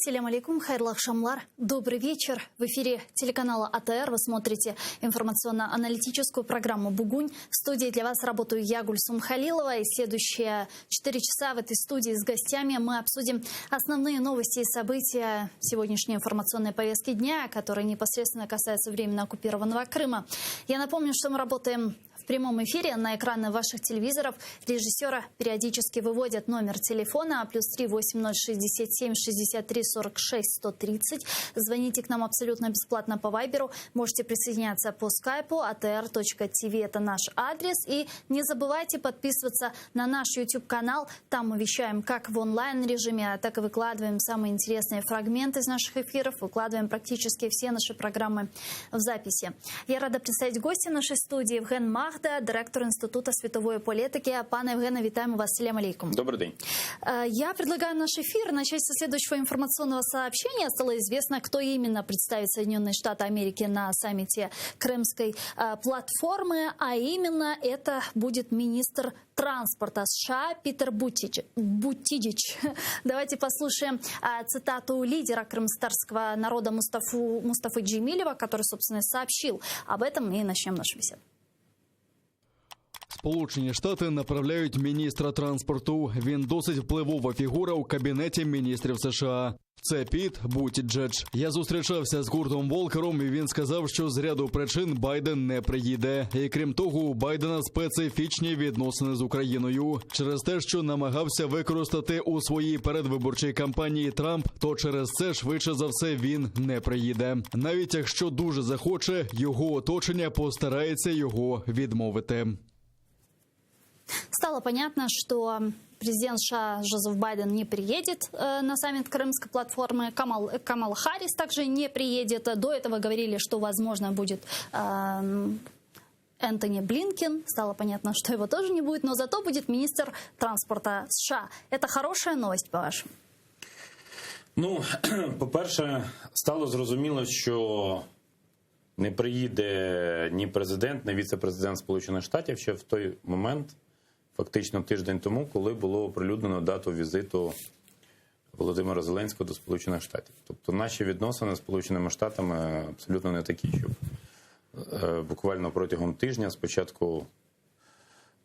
Ассаляму алейкум, хайрлах шамлар. Добрый вечер. В эфире телеканала АТР вы смотрите информационно-аналитическую программу «Бугунь». В студии для вас работаю я, Гульсум Халилова. И следующие 4 часа в этой студии с гостями мы обсудим основные новости и события сегодняшней информационной повестки дня, которые непосредственно касаются временно оккупированного Крыма. Я напомню, что мы работаем в прямом эфире. На экраны ваших телевизоров режиссера периодически выводят номер телефона +3 8067 63 46 130. Звоните к нам абсолютно бесплатно по Вайберу. Можете присоединяться по скайпу atr.tv. Это наш адрес. И не забывайте подписываться на наш YouTube-канал. Там мы вещаем как в онлайн-режиме, так и выкладываем самые интересные фрагменты из наших эфиров. Выкладываем практически все наши программы в записи. Я рада представить гостя нашей студии Евген Махда, директор Института световой политики. Пане Евгене, витаем вас. Ассаляму алейкум. Добрый день. Я предлагаю наш эфир начать со следующего информационного сообщения. Стало известно, кто именно представит Соединенные Штаты Америки на саммите Крымской платформы, а именно это будет министр транспорта США Питер Бутиджич. Давайте послушаем цитату лидера крымстарского народа Мустафы Джемилева, который, собственно, сообщил об этом, і начнем нашу беседу. Сполучені Штати направляють міністра транспорту. Він досить впливова фігура у Кабінеті міністрів США. Це Піт Бутіджедж. Я зустрічався з Куртом Волкером, і він сказав, що з ряду причин Байден не приїде. І крім того, у Байдена специфічні відносини з Україною. Через те, що намагався використати у своїй передвиборчій кампанії Трамп, то через це швидше за все він не приїде. Навіть якщо дуже захоче, його оточення постарається його відмовити. Стало понятно, что президент США Джозеф Байден не приедет на саммит Крымской платформы. Камала Харрис также не приедет. До этого говорили, что, возможно, будет Энтони Блинкен. Стало понятно, что его тоже не будет, но зато будет министр транспорта США. Это хорошая новость, по-вашему? Ну, по-перше, стало зрозуміло, що не приїде ні президент, ні віце-президент Сполучених Штатів ще в той момент, фактично тиждень тому, коли було оприлюднено дату візиту Володимира Зеленського до Сполучених Штатів. Тобто наші відносини з Сполученими Штатами абсолютно не такі, щоб буквально протягом тижня спочатку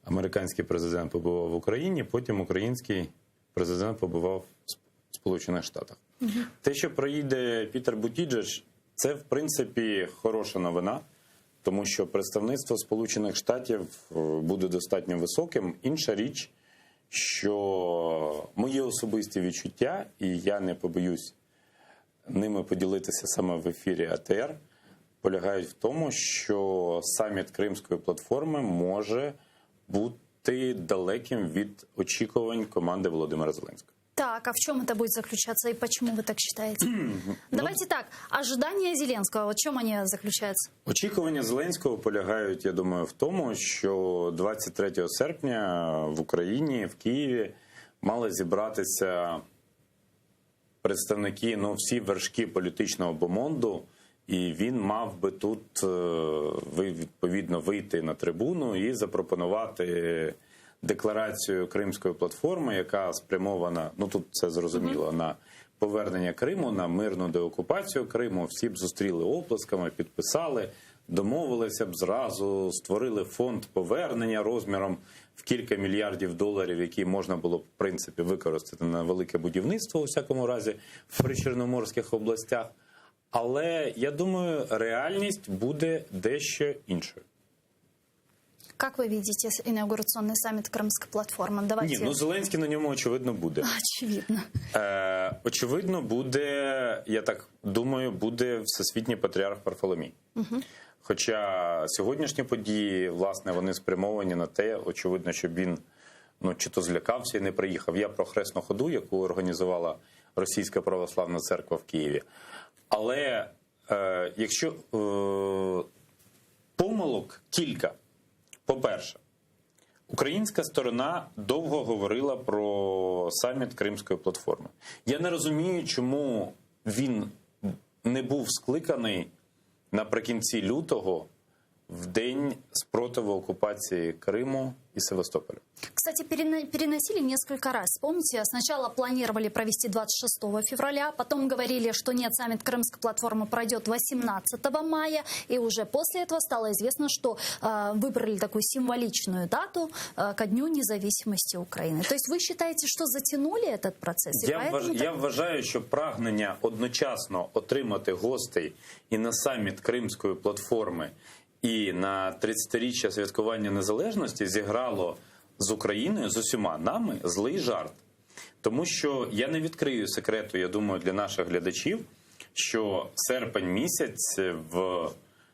американський президент побував в Україні, потім український президент побував в Сполучених Штатах. Те, що приїде Пітер Бутіджедж, це, в принципі, хороша новина, тому що представництво Сполучених Штатів буде достатньо високим. Інша річ, що мої особисті відчуття, і я не побоюсь ними поділитися саме в ефірі АТР, полягають в тому, що саміт Кримської платформи може бути далеким від очікувань команди Володимира Зеленського. Так, а в чем это будет заключаться и почему вы так считаете? Давайте так, ожидания Зеленского, в чем они заключаются? Очікування Зеленського полягають, я думаю, в тому, що 23 серпня в Україні, в Києві мали зібратися представники, всі вершки політичного бомонду, і він мав би тут, відповідно, вийти на трибуну і запропонувати декларацію Кримської платформи, яка спрямована, тут це зрозуміло, на повернення Криму, на мирну деокупацію Криму. Всі б зустріли оплесками, підписали, домовилися б зразу, створили фонд повернення розміром в кілька мільярдів доларів, які можна було б, в принципі, використати на велике будівництво, у всякому разі, в причорноморських областях. Але, я думаю, реальність буде дещо іншою. Как вы видите инаугурационный саммит Крымской платформы? Давайте... Ні, Зеленський на ньому, очевидно, буде. Очевидно. Очевидно, буде, я так думаю, буде Всесвітній Патріарх Варфоломій. Хоча сьогоднішні події, власне, вони спрямовані на те, очевидно, щоб він, чи то злякався і не приїхав. Я про хресну ходу, яку організувала Російська Православна Церква в Києві. Але якщо помилок кілька. По-перше, українська сторона довго говорила про саміт Кримської платформи. Я не розумію, чому він не був скликаний наприкінці лютого, в день спротиву окупації Криму і Севастополя. Кстати, переносили несколько раз. Помните, сначала планировали провести 26 февраля, потом говорили, что нет, саммит Крымской платформы пройдет 18 мая, и уже после этого стало известно, что выбрали такую символичную дату ко Дню независимости Украины. То есть вы считаете, что затянули этот процесс? Я вважаю, що прагнення одночасно отримати гостей і на саміт Кримської платформи, і на 30-річчя святкування незалежності зіграло з Україною, з усіма нами, злий жарт. Тому що я не відкрию секрету, я думаю, для наших глядачів, що серпень місяць в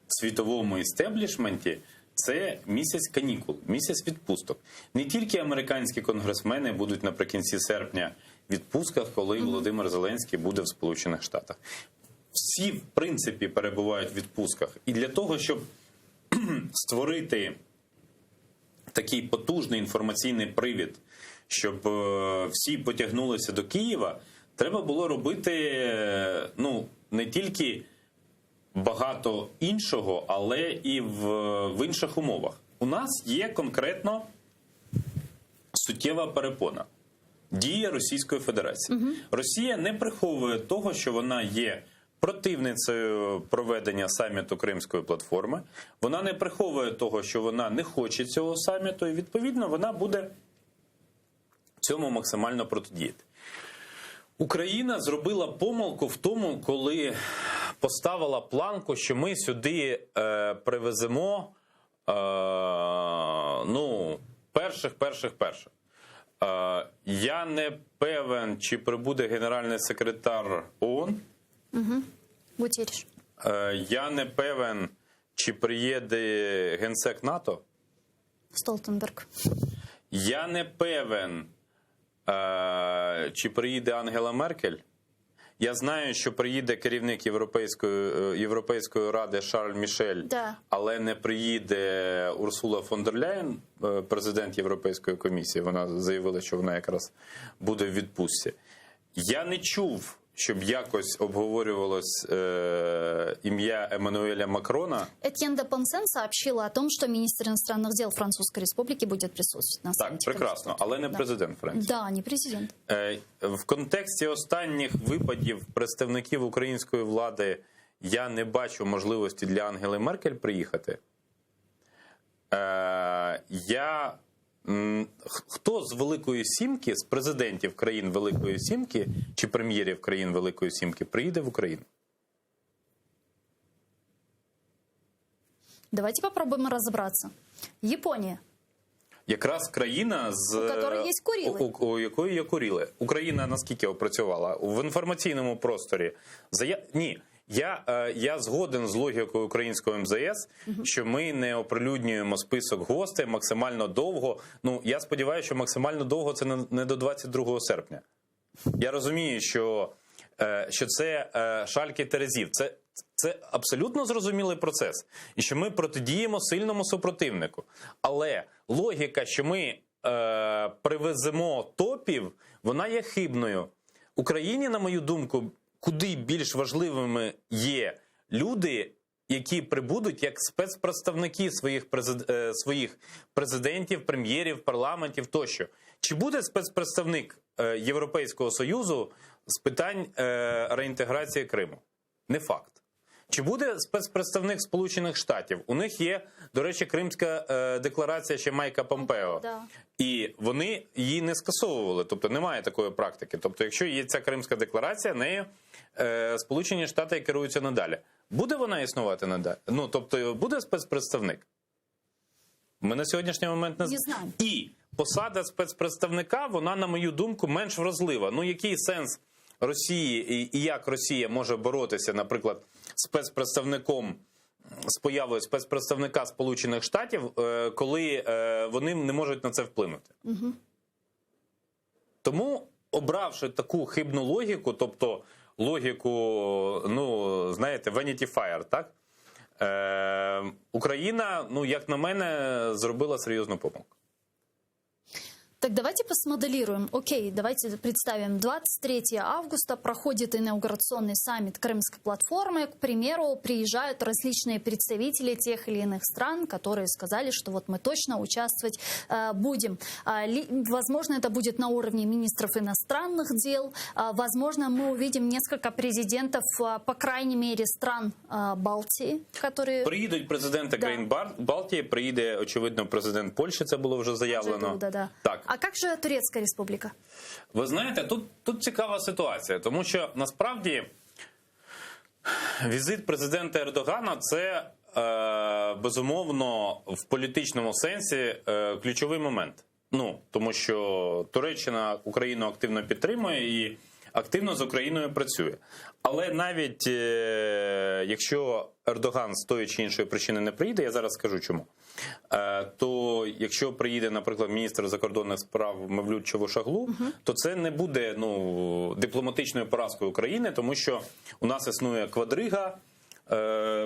світовому істеблішменті – це місяць канікул, місяць відпусток. Не тільки американські конгресмени будуть наприкінці серпня в відпустках, коли Володимир Зеленський буде в Сполучених Штатах. Всі, в принципі, перебувають в відпустках. І для того, щоб створити такий потужний інформаційний привід, щоб всі потягнулися до Києва, треба було робити не тільки багато іншого, але і в інших умовах. У нас є конкретно суттєва перепона. Дія Російської Федерації. Росія не приховує того, що вона є противницею проведення саміту Кримської платформи. Вона не приховує того, що вона не хоче цього саміту, і відповідно вона буде цьому максимально протидіяти. Україна зробила помилку в тому, коли поставила планку, що ми сюди привеземо перших. Я не певен, чи прибуде генеральний секретар ООН. Гутерриш. Я не певен, чи приїде генсек НАТО. Столтенберг. Я не певен, чи приїде Ангела Меркель. Я знаю, що приїде керівник Європейської ради Шарль Мішель, але не приїде Урсула фон дер Ляєн, президент Європейської комісії. Вона заявила, що вона якраз буде в відпустці. Я не чув, щоб якось обговорювалось ім'я Еммануэля Макрона. Этьен де Понсен сообщила о том, что министр иностранных дел Французской Республики будет присутствовать на саммите. Так, прекрасно, але не президент Франції. Да, не президент. В контексті останніх випадів представників української влади я не бачу можливості для Ангели Меркель приїхати. Хто з Великої Сімки, з президентів країн Великої Сімки чи прем'єрів країн Великої Сімки приїде в Україну? Давайте попробуем разобраться. Япония. Якраз країна, у якої є Курили. Україна наскільки опрацювала? В інформаційному просторі. Ні. Я згоден з логікою українського МЗС, що ми не оприлюднюємо список гостей максимально довго. Я сподіваюся, що максимально довго це не до 22 серпня. Я розумію, що це шальки терезів. Це абсолютно зрозумілий процес. І що ми протидіємо сильному супротивнику. Але логіка, що ми привеземо топів, вона є хибною. Україні, на мою думку, куди більш важливими є люди, які прибудуть як спецпредставники своїх президентів, прем'єрів, парламентів тощо. Чи буде спецпредставник Європейського Союзу з питань реінтеграції Криму? Не факт. Чи буде спецпредставник Сполучених Штатів? У них є, до речі, Кримська декларація ще Майка Помпео. Да. І вони її не скасовували, тобто немає такої практики. Тобто якщо є ця Кримська декларація, нею Сполучені Штати керуються надалі. Буде вона існувати надалі? Тобто буде спецпредставник? Ми на сьогоднішній момент не знаємо. І посада спецпредставника, вона, на мою думку, менш вразлива. Який сенс Росії і як Росія може боротися, наприклад, спецпредставником, з появою спецпредставника Сполучених Штатів, коли вони не можуть на це вплинути. Тому, обравши таку хибну логіку, тобто логіку, знаєте, Vanity Fair, так? Україна, як на мене, зробила серйозну помилку. Так давайте посмоделируем. Окей, давайте представим. 23 августа проходит инаугурационный саммит Крымской платформы. К примеру, приезжают различные представители тех или иных стран, которые сказали, что вот мы точно участвовать будем. Возможно, это будет на уровне министров иностранных дел. Возможно, мы увидим несколько президентов, по крайней мере, стран Балтии, которые... Приїдуть президенти країн Балтії, приїде, очевидно, президент Польщі, це було вже заявлено. Да. Так. А как же Турецкая республика? Ви знаєте, тут цікава ситуація, тому що насправді візит президента Ердогана – це, безумовно, в політичному сенсі ключовий момент. Тому що Туреччина Україну активно підтримує і активно з Україною працює. Але навіть якщо Ердоган з тої чи іншої причини не приїде, я зараз скажу чому, то якщо приїде, наприклад, міністр закордонних справ Мевлют Чавушоглу, то це не буде дипломатичною поразкою України, тому що у нас існує квадрига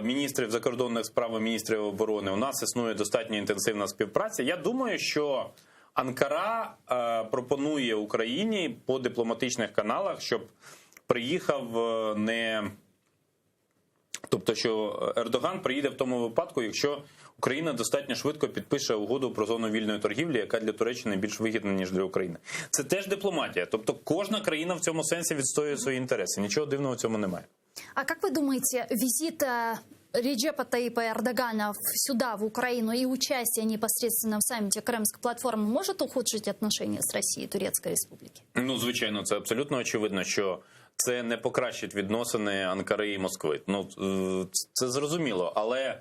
міністрів закордонних справ і міністрів оборони, у нас існує достатньо інтенсивна співпраця. Я думаю, що Анкара пропонує Україні по дипломатичних каналах, щоб приїхав не... Тобто, що Ердоган приїде в тому випадку, якщо Україна достатньо швидко підпише угоду про зону вільної торгівлі, яка для Туреччини більш вигідна, ніж для України. Це теж дипломатія. Тобто, кожна країна в цьому сенсі відстоює свої інтереси. Нічого дивного в цьому немає. А как вы думаете, визит Реджепа Таyyипа Эрдогана сюда, в Украину, и участие непосредственно в саммите Крымской платформы может ухудшить отношения с Россией и Турецкой Республики? Звичайно, це абсолютно очевидно, що це не покращить відносини Анкари і Москви. Це зрозуміло, але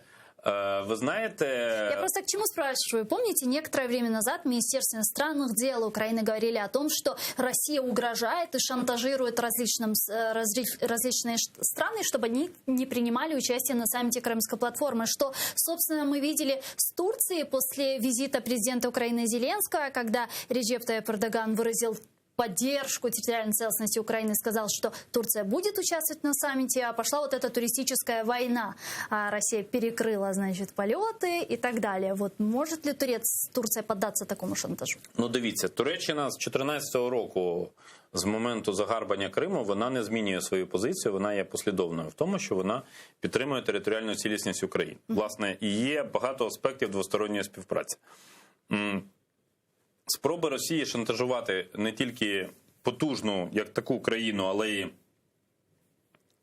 вы знаете... Я просто к чему спрашиваю? Помните, некоторое время назад в Министерстве иностранных дел Украины говорили о том, что Россия угрожает и шантажирует различные страны, чтобы они не принимали участие на саммите Крымской платформы. Что, собственно, мы видели с Турцией после визита президента Украины Зеленского, когда Реджеп Таyyип Эрдоган выразил поддержку территориальной целостности Украины, сказал, что Турция будет участвовать на саммите, а пошла вот эта туристическая война. А Россия перекрыла, значит, полеты и так далее. Вот может ли Турция поддаться такому шантажу? Дивіться, Туреччина з 2014 року, з моменту загарбання Криму, вона не змінює свою позицію, вона є послідовною в тому, що вона підтримує територіальну цілісність України. Власне, і є багато аспектів двосторонньої співпраці. Спроби Росії шантажувати не тільки потужну, як таку країну, але й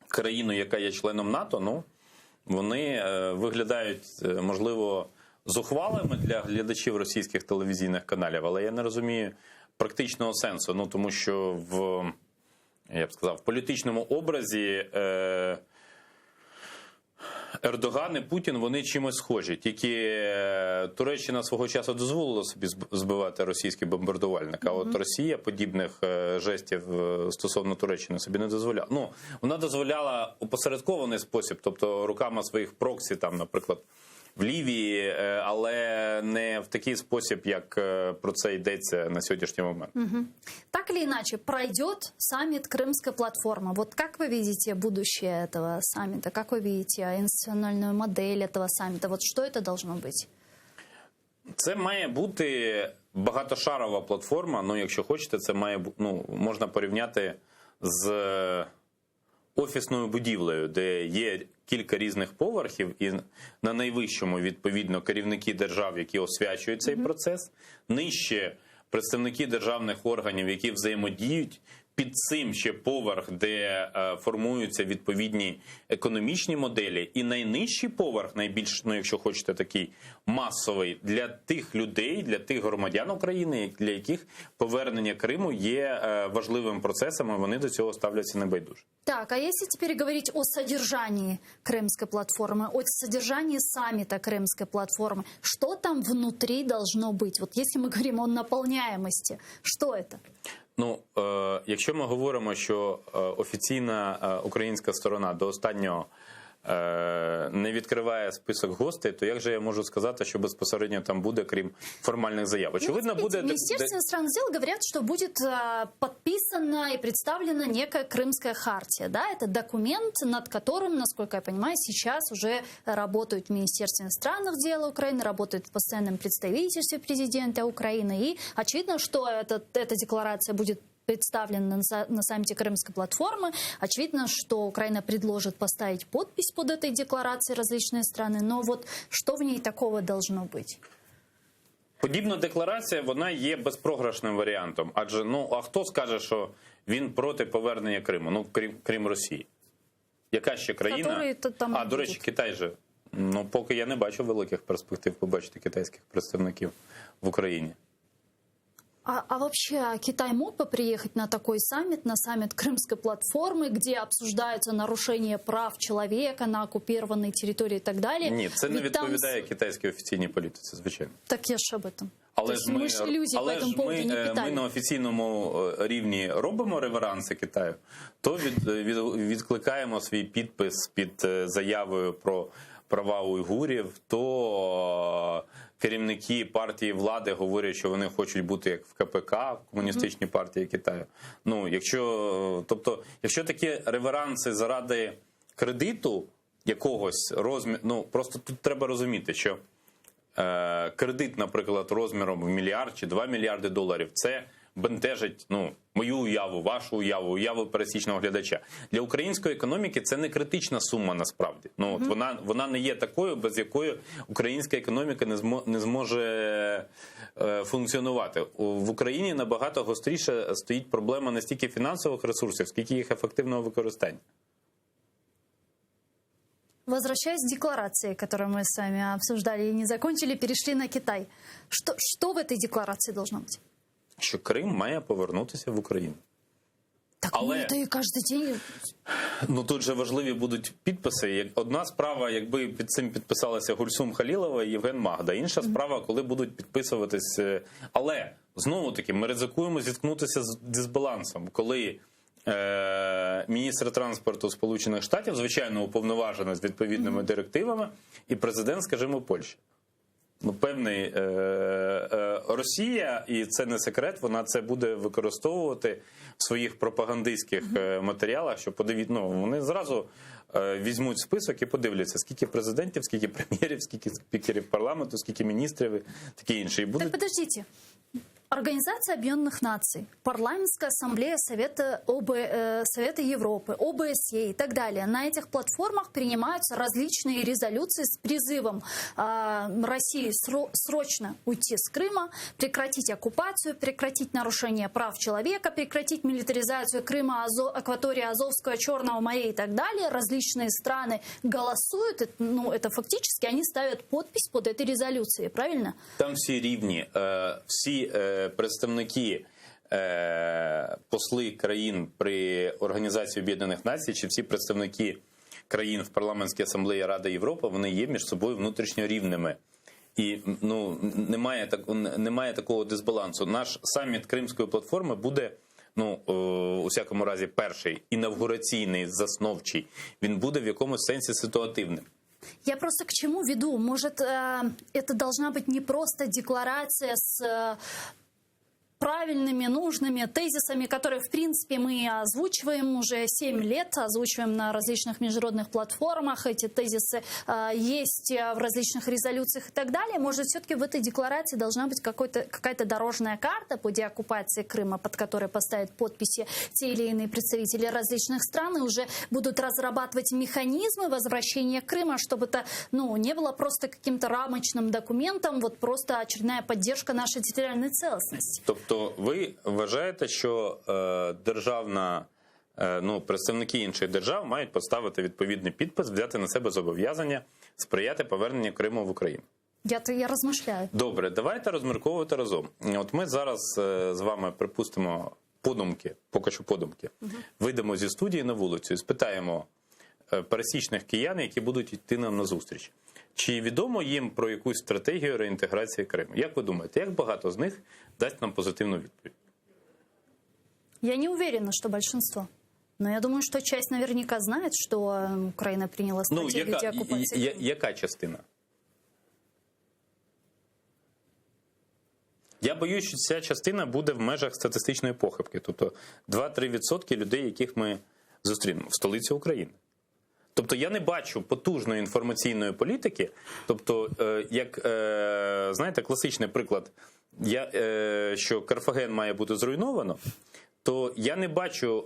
країну, яка є членом НАТО, вони виглядають, можливо, зухвалими для глядачів російських телевізійних каналів, але я не розумію практичного сенсу, тому що я б сказав, в політичному образі Ердоган і Путін, вони чимось схожі. Тільки Туреччина свого часу дозволила собі збивати російський бомбардувальник, а от Росія подібних жестів стосовно Туреччини собі не дозволяла. Вона дозволяла опосередкований спосіб, тобто руками своїх проксі, там, наприклад, в Ливии, але не в такий спосіб, як про це йдеться на сьогоднішній момент. Так или иначе, пройдет саммит Крымской платформы. Вот как вы видите будущее этого саммита? Как вы видите институциональную модель этого саммита? Вот что это должно быть? Це має бути багатошарова платформа, якщо хочете, це має можна порівняти з офісною будівлею, де є кілька різних поверхів, і на найвищому, відповідно, керівники держав, які освячують цей процес, нижче представники державних органів, які взаємодіють, під цим ще поверх, де формуються відповідні економічні моделі, і найнижчий поверх, найбільш, якщо хочете, такий масовий, для тих людей, для тих громадян України, для яких повернення Криму є важливим процесом, і вони до цього ставляться небайдуже. Так, а если теперь говорить о содержании Крымской платформы, о содержании саммита Крымской платформы, что там внутри должно быть? Вот если мы говорим о наполняемости, что это? Якщо ми говоримо, що офіційна українська сторона до останнього не відкриває список гостей, то як же я можу сказати, що безпосередньо там буде, крім формальних заяв? Очевидно, буде... Министерство иностранных дел говорят, что будет подписана и представлена некая Крымская хартия. Да? Это документ, над которым, насколько я понимаю, сейчас уже работают в Министерстве иностранных дел Украины, работают в постоянном представительстве президента Украины. И очевидно, что эта декларация будет представлена на саммите Крымской платформы. Очевидно, что Украина предложит поставить подпись под этой декларацией различные страны. Но вот что в ней такого должно быть? Подібна декларація, вона є безпрограшним варіантом. Адже, а хто скаже, що він проти повернення Криму? Крім Росії. Яка ще країна? До речі, Китай же. Поки я не бачу великих перспектив побачити китайських представників в Україні. А вообще Китай мог бы приехать на такой саммит, на саммит Крымской платформы, где обсуждаются нарушения прав человека на оккупированной территории и так далее? Ні, це не відповідає китайській офіційній політиці, звичайно. Так я ж об этом. Але ж ми на офіційному рівні робимо реверанси Китаю, то відкликаємо свій підпис під заявою про права уйгурів, то керівники партії влади говорять, що вони хочуть бути як в КПК, в комуністичній партії Китаю. Якщо такі реверанси заради кредиту якогось розміру, просто тут треба розуміти, що кредит, наприклад, розміром в мільярд чи 2 мільярди доларів, це бентежить мою уяву, вашу уяву, уяву пересічного глядача. Для української економіки це не критична сума насправді. Вона не є такою, без якої українська економіка не зможе функціонувати. В Україні набагато гостріше стоїть проблема не стільки фінансових ресурсів, скільки їх ефективного використання. Возвращаясь к декларации, которую мы с вами обсуждали и не закончили, перешли на Китай. Что в этой декларации должно быть? Що Крим має повернутися в Україну. Так це і кожен день. Тут же важливі будуть підписи. Одна справа, якби під цим підписалися Гульсум Халілова і Євген Магда. Інша справа, коли будуть підписуватись. Але, знову-таки, ми ризикуємо зіткнутися з дисбалансом. Коли міністр транспорту Сполучених Штатів, звичайно, уповноважений з відповідними директивами, і президент, скажімо, Польщі. Певний Росія, і це не секрет, вона це буде використовувати в своїх пропагандистських матеріалах, що вони зразу візьмуть список і подивляться, скільки президентів, скільки прем'єрів, скільки спікерів парламенту, скільки міністрів і таке інше. Так, подождите. Организация Объединенных Наций, Парламентская ассамблея Совета Европы, ОБСЕ и так далее. На этих платформах принимаются различные резолюции с призывом России срочно уйти с Крыма, прекратить оккупацию, прекратить нарушение прав человека, прекратить милитаризацию Крыма, акватории Азовского, Черного моря и так далее. Различные страны голосуют, это фактически они ставят подпись под этой резолюцией, правильно? Там всі рівні, всі представники, посли країн при Організації Об'єднаних Націй, чи всі представники країн в Парламентській асамблеї Ради Європи, вони є між собою внутрішньо рівними. І немає такого дисбалансу. Наш саміт Кримської платформи буде, у всякому разі, перший, інавгураційний, засновчий. Він буде в якомусь сенсі ситуативним. Я просто к чему веду? Может, это должна быть не просто декларация с правильными, нужными тезисами, которые, в принципе, мы озвучиваем уже 7 лет, озвучиваем на различных международных платформах. Эти тезисы есть в различных резолюциях и так далее. Может, все-таки в этой декларации должна быть какая-то дорожная карта по деоккупации Крыма, под которой поставят подписи те или иные представители различных стран, и уже будут разрабатывать механизмы возвращения Крыма, чтобы это не было просто каким-то рамочным документом, просто очередная поддержка нашей территориальной целостности. Тобто ви вважаєте, що представники інших держав мають поставити відповідний підпис, взяти на себе зобов'язання сприяти поверненню Криму в Україну? Я розмишляю. Добре, давайте розмірковувати разом. От ми зараз з вами припустимо поки що подумки, вийдемо зі студії на вулицю і спитаємо пересічних киян, які будуть йти нам на зустріч. Чи відомо їм про якусь стратегію реінтеграції Криму? Як ви думаєте, як багато з них дасть нам позитивну відповідь? Я не уверена, что большинство. Но я думаю, что часть наверняка знает, что Украина приняла стратегию деоккупации. Яка частина? Я боюсь, що ця частина буде в межах статистичної похибки. Тобто 2-3% людей, яких ми зустрінемо в столиці України. Тобто я не бачу потужної інформаційної політики. Тобто, як, знаєте, класичний приклад, що Карфаген має бути зруйновано, то я не бачу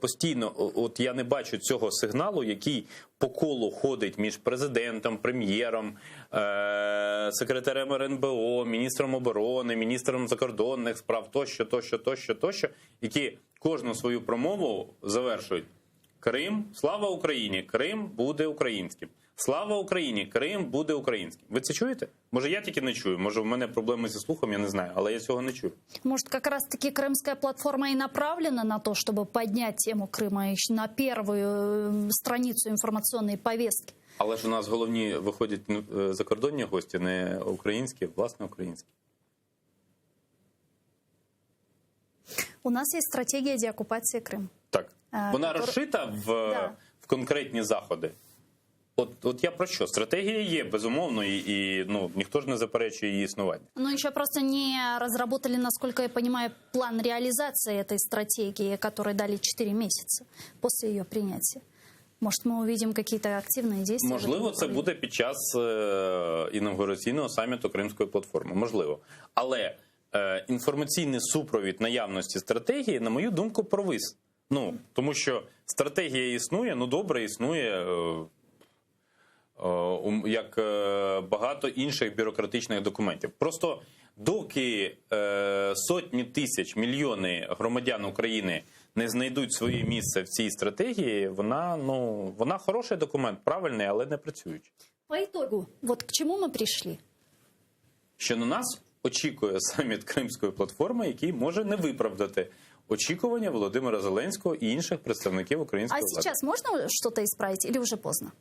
постійно, я не бачу цього сигналу, який по колу ходить між президентом, прем'єром, секретарем РНБО, міністром оборони, міністром закордонних справ, тощо, які кожну свою промову завершують. Крим, слава Україні, Крим буде українським. Слава Україні, Крим буде українським. Ви це чуєте? Може, я тільки не чую, може, в мене проблеми зі слухом, я не знаю, але я цього не чую. Может, как раз-таки крымская платформа и направлена на то, чтобы поднять тему Крыма еще на первую страницу информационной повестки? Але ж у нас головні виходять закордонні гості, не українські, власне українські. У нас есть стратегия деоккупации Крыма. Так. Вона розшита в конкретні заходи. От я про що? Стратегія є, безумовно, і ніхто ж не заперечує її існування. Но еще просто не разработали, насколько я понимаю, план реализации этой стратегии, который дали 4 месяца после ее принятия. Может, мы увидим какие-то активные действия? Можливо, це буде під час інавгураційного саміту Кримської платформи. Можливо. Але інформаційний супровід наявності стратегії, на мою думку, провис. Тому що стратегія існує, добре існує, як багато інших бюрократичних документів. Просто доки сотні тисяч, мільйони громадян України не знайдуть своє місце в цій стратегії, вона хороший документ, правильний, але не працюючий. По итогу, вот к чему мы пришли? Що на нас очікує саміт Кримської платформи, який може не виправдати очікування Володимира Зеленського і інших представників української влади. А сейчас можно что-то исправить или уже поздно?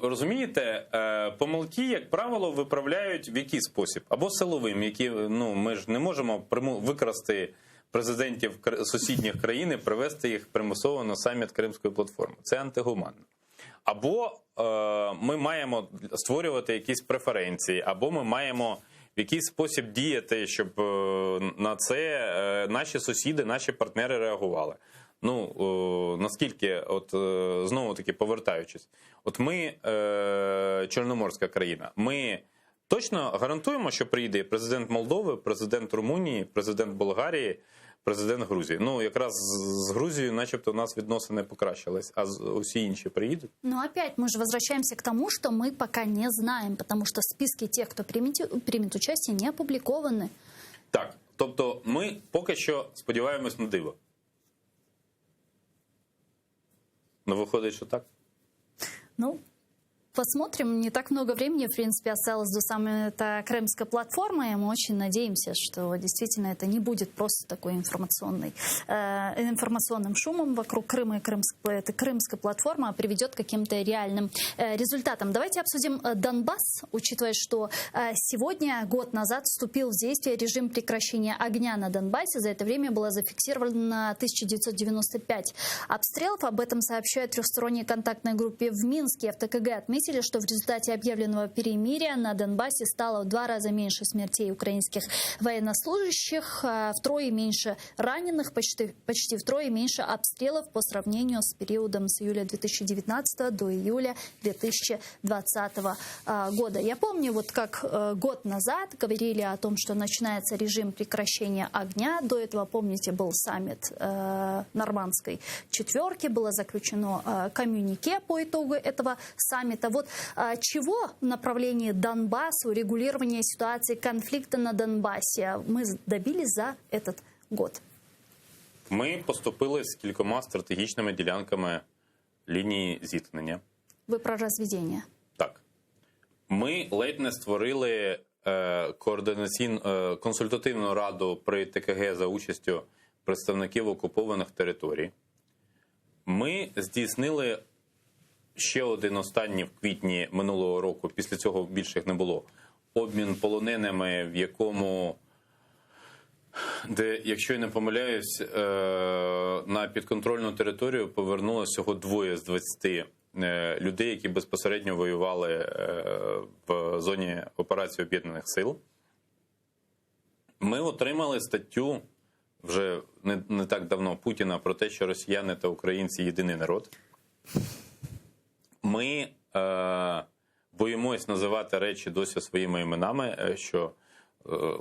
Розумієте, помилки, як правило, виправляють в який спосіб? Або силовим, ми ж не можемо викрасти президентів сусідніх країн і привести їх примусово на саміт Кримської платформи. Це антигуманно. Або ми маємо створювати якісь преференції, або ми маємо в якийсь спосіб діяти, щоб на це наші сусіди, наші партнери реагували. Наскільки, знову-таки повертаючись, ми чорноморська країна, ми точно гарантуємо, що приїде президент Молдови, президент Румунії, президент Болгарії, президент Грузії. Якраз з Грузією начебто у нас відносини покращились, а усі інші приїдуть. Опять мы же возвращаемся к тому, что мы пока не знаем, потому что списки тех, кто примет участие, не опубликованы. Так, тобто ми поки що сподіваємось на диво. Выходит, что так? Посмотрим. Не так много времени, в принципе, осталось до саммита Крымской платформы. И мы очень надеемся, что действительно это не будет просто такой информационным шумом вокруг Крыма и этой Крымской платформы, а приведет к каким-то реальным результатам. Давайте обсудим Донбасс, учитывая, что сегодня, год назад, вступил в действие режим прекращения огня на Донбассе. За это время было зафиксировано 1995 обстрелов. Об этом сообщают в трехсторонней контактной группе в Минске. В ТКГ отметили, что в результате объявленного перемирия на Донбассе стало в 2 раза меньше смертей украинских военнослужащих, втрое меньше раненых, почти втрое меньше обстрелов по сравнению с периодом с июля 2019 до июля 2020 года. Я помню, как год назад говорили о том, что начинается режим прекращения огня. До этого, помните, был саммит Нормандской четверки, было заключено коммюнике по итогу этого саммита. Чего в направлении Донбасса, урегулирования ситуации конфликта на Донбассе мы добились за этот год? Ми поступили з кількома стратегічними ділянками лінії зіткнення. Ви про розведення? Так. Ми ледь не створили консультативну раду при ТКГ за участю представників окупованих територій. Ми здійснили ще один останній в квітні минулого року, після цього більше їх не було, обмін полоненими, в якому де, якщо я не помиляюсь, на підконтрольну територію повернулося всього 2 з 20 людей, які безпосередньо воювали в зоні операції Об'єднаних сил. Ми отримали статтю вже не так давно Путіна про те, що росіяни та українці – єдиний народ. Ми боїмось називати речі досі своїми іменами, що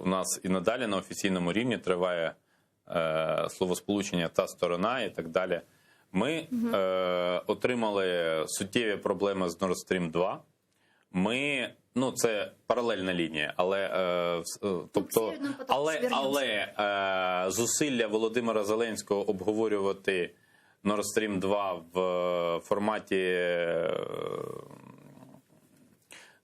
у нас і надалі на офіційному рівні триває словосполучення «та сторона» і так далі. Ми отримали суттєві проблеми з Nord Stream 2. Ми, це паралельна лінія, але зусилля Володимира Зеленського обговорювати Nord Stream 2 в форматі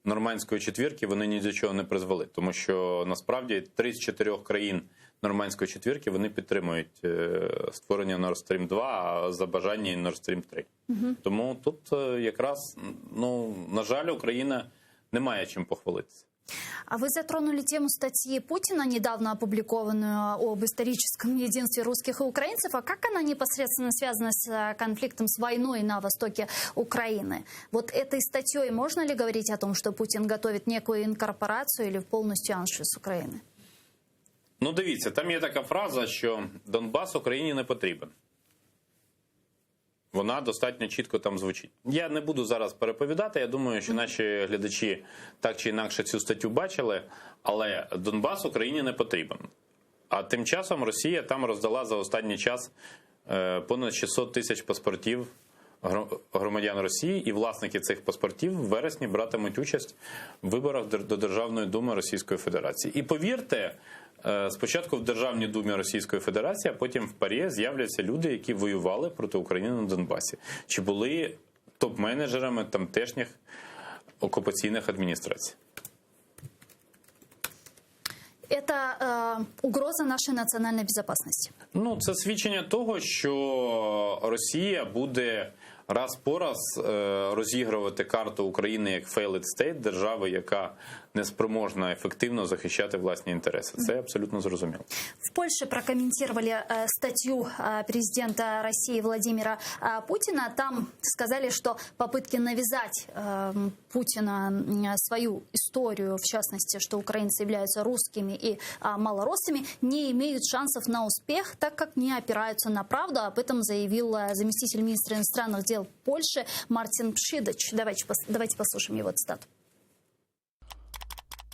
Нормандської четвірки, вони ні до чого не призвели. Тому що, насправді, 3 з 4 країн Нормандської четвірки, вони підтримують створення Nord Stream 2, а за бажання і Nord Stream 3. Тому тут якраз, на жаль, Україна не має чим похвалитися. А вы затронули тему статьи Путина, недавно опубликованную об историческом единстве русских и украинцев. А как она непосредственно связана с конфликтом, с войной на востоке Украины? Вот этой статьей можно ли говорить о том, что Путин готовит некую инкорпорацию или полностью аншлюз Украины? Дивіться, там є така фраза, що Донбас Україні не потрібен. Вона достатньо чітко там звучить. Я не буду зараз переповідати, я думаю, що наші глядачі так чи інакше цю статтю бачили, але Донбас Україні не потрібен. А тим часом Росія там роздала за останній час понад 600 тисяч паспортів громадян Росії, і власники цих паспортів в вересні братимуть участь в виборах до Державної думи Російської Федерації. І повірте, спочатку в Державній думі Російської Федерації, а потім в ПАРЄ з'являться люди, які воювали проти України на Донбасі. Чи були топ-менеджерами тамтешніх окупаційних адміністрацій. Это угроза нашей национальной безопасности. Це свідчення того, що Росія буде раз по раз розігрувати карту України як failed state, держави, яка не спроможна ефективно захищати власні інтереси. Це абсолютно зрозуміло. В Польше прокомментировали статью президента России Владимира Путина. Там сказали, что попытки навязать Путина свою историю, в частности, что украинцы являются русскими и малороссами, не имеют шансов на успех, так как не опираются на правду. Об этом заявил заместитель министра иностранных дел Польши Мартин Пшидич. Давайте послушаем его цитату.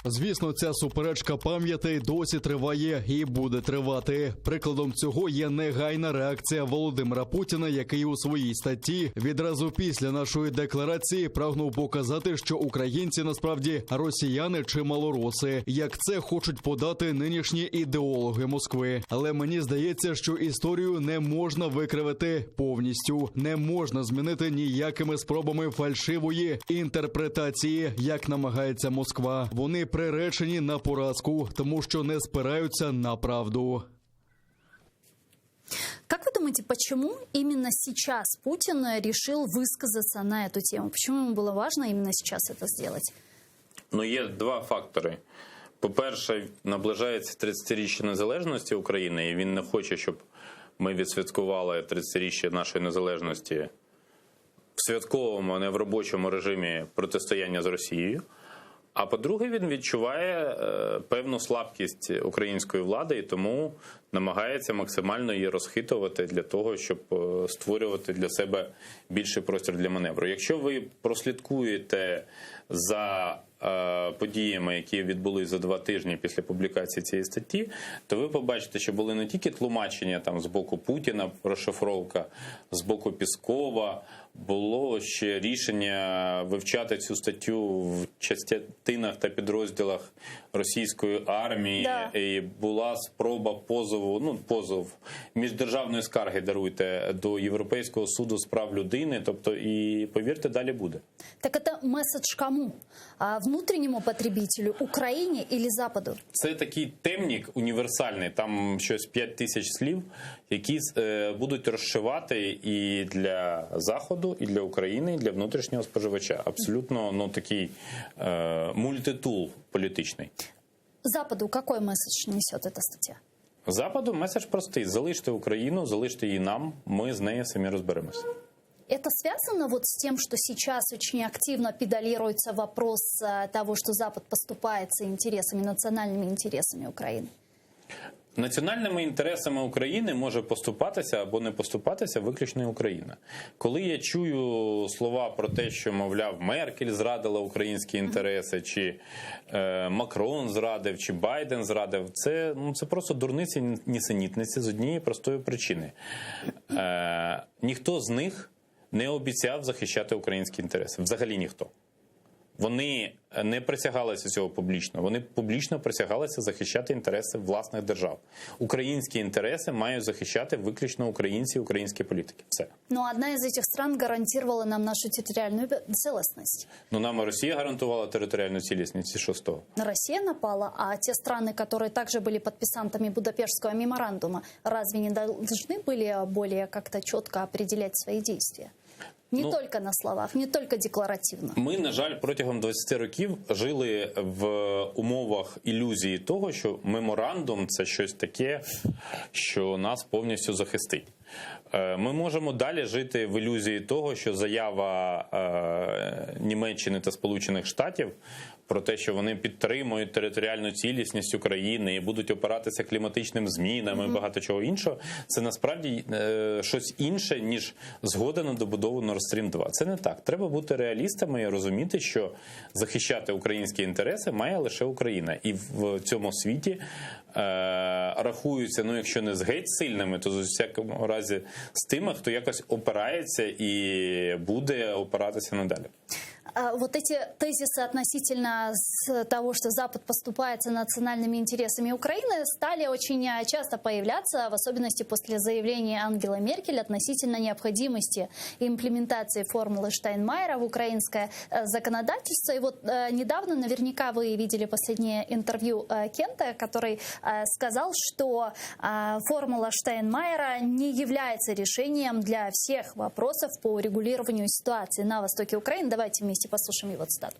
Звісно, ця суперечка пам'ятей досі триває і буде тривати. Прикладом цього є негайна реакція Володимира Путіна, який у своїй статті відразу після нашої декларації прагнув показати, що українці насправді росіяни чи малороси, як це хочуть подати нинішні ідеологи Москви. Але мені здається, що історію не можна викривити повністю, не можна змінити ніякими спробами фальшивої інтерпретації, як намагається Москва. Вони приречені на поразку, тому що не спираються на правду. Как вы думаете, почему именно сейчас Путин решил высказаться на эту тему? Почему ему было важно именно сейчас это сделать? Є два фактори. По-перше, наближається 30-річчя незалежності України, і він не хоче, щоб ми відсвяткували 30-річчя нашої незалежності в святковому, а не в робочому режимі протистояння з Росією. А по-друге, він відчуває певну слабкість української влади і тому намагається максимально її розхитувати для того, щоб створювати для себе більший простір для маневру. Якщо ви прослідкуєте за подіями, які відбулись за 2 тижні після публікації цієї статті, то ви побачите, що були не тільки тлумачення там з боку Путіна, розшифровка, з боку Піскова, було ще рішення вивчати цю статтю в частинах та підрозділах російської армії. Да. І була спроба позов міждержавної скарги, даруйте, до Європейського суду з прав людини. Тобто, і повірте, далі буде. Так это месседж кому? Внутреннему потребителю, Украине или Западу? Це такий темник універсальний, там щось 5 тисяч слів, які будуть розшивати і для Заходу, і для України, і для внутрішнього споживача. Абсолютно такий мультитул політичний. Западу какой месседж несет эта статья? Западу меседж простий. Залиште Україну, залиште її нам, ми з нею самі розберемося. Это связано вот с тем, что сейчас очень активно педалируется вопрос того, что Запад поступается интересами, национальными интересами Украины? Національними інтересами України може поступатися або не поступатися виключно Україна. Коли я чую слова про те, що, мовляв, Меркель зрадила українські інтереси, чи Макрон зрадив, чи Байден зрадив, це просто дурниці, нісенітниці з однієї простої причини. Ніхто з них не обіцяв захищати українські інтереси. Взагалі ніхто. Вони не присягалися цього публічно. Вони публічно присягалися захищати інтереси власних держав. Українські інтереси мають захищати виключно українці і українські політики. Все. Но одна из этих стран гарантировала нам нашу территориальную целостность. Нам Росія гарантувала територіальну цілісність. І що з того? Россия напала, а те страны, которые также были подписантами Будапештского меморандума, разве не должны были более как-то четко определять свои действия? Не только на словах, не только декларативно. Ми, на жаль, протягом 20 років жили в умовах ілюзії того, що меморандум – це щось таке, що нас повністю захистить. Ми можемо далі жити в ілюзії того, що заява Німеччини та Сполучених Штатів про те, що вони підтримують територіальну цілісність України і будуть опиратися кліматичним змінам і багато чого іншого, це насправді щось інше, ніж згода на добудову Nord Stream 2. Це не так. Треба бути реалістами і розуміти, що захищати українські інтереси має лише Україна. І в цьому світі рахуються, якщо не з геть сильними, то в всякому разі з тими, хто якось опирається і буде опиратися надалі. Вот эти тезисы относительно того, что Запад поступается национальными интересами Украины, стали очень часто появляться, в особенности после заявления Ангелы Меркель относительно необходимости имплементации формулы Штайнмайера в украинское законодательство. И вот недавно, наверняка вы видели последнее интервью Кента, который сказал, что формула Штайнмайера не является решением для всех вопросов по урегулированию ситуации на востоке Украины. Давайте вместе послушаем его цитату.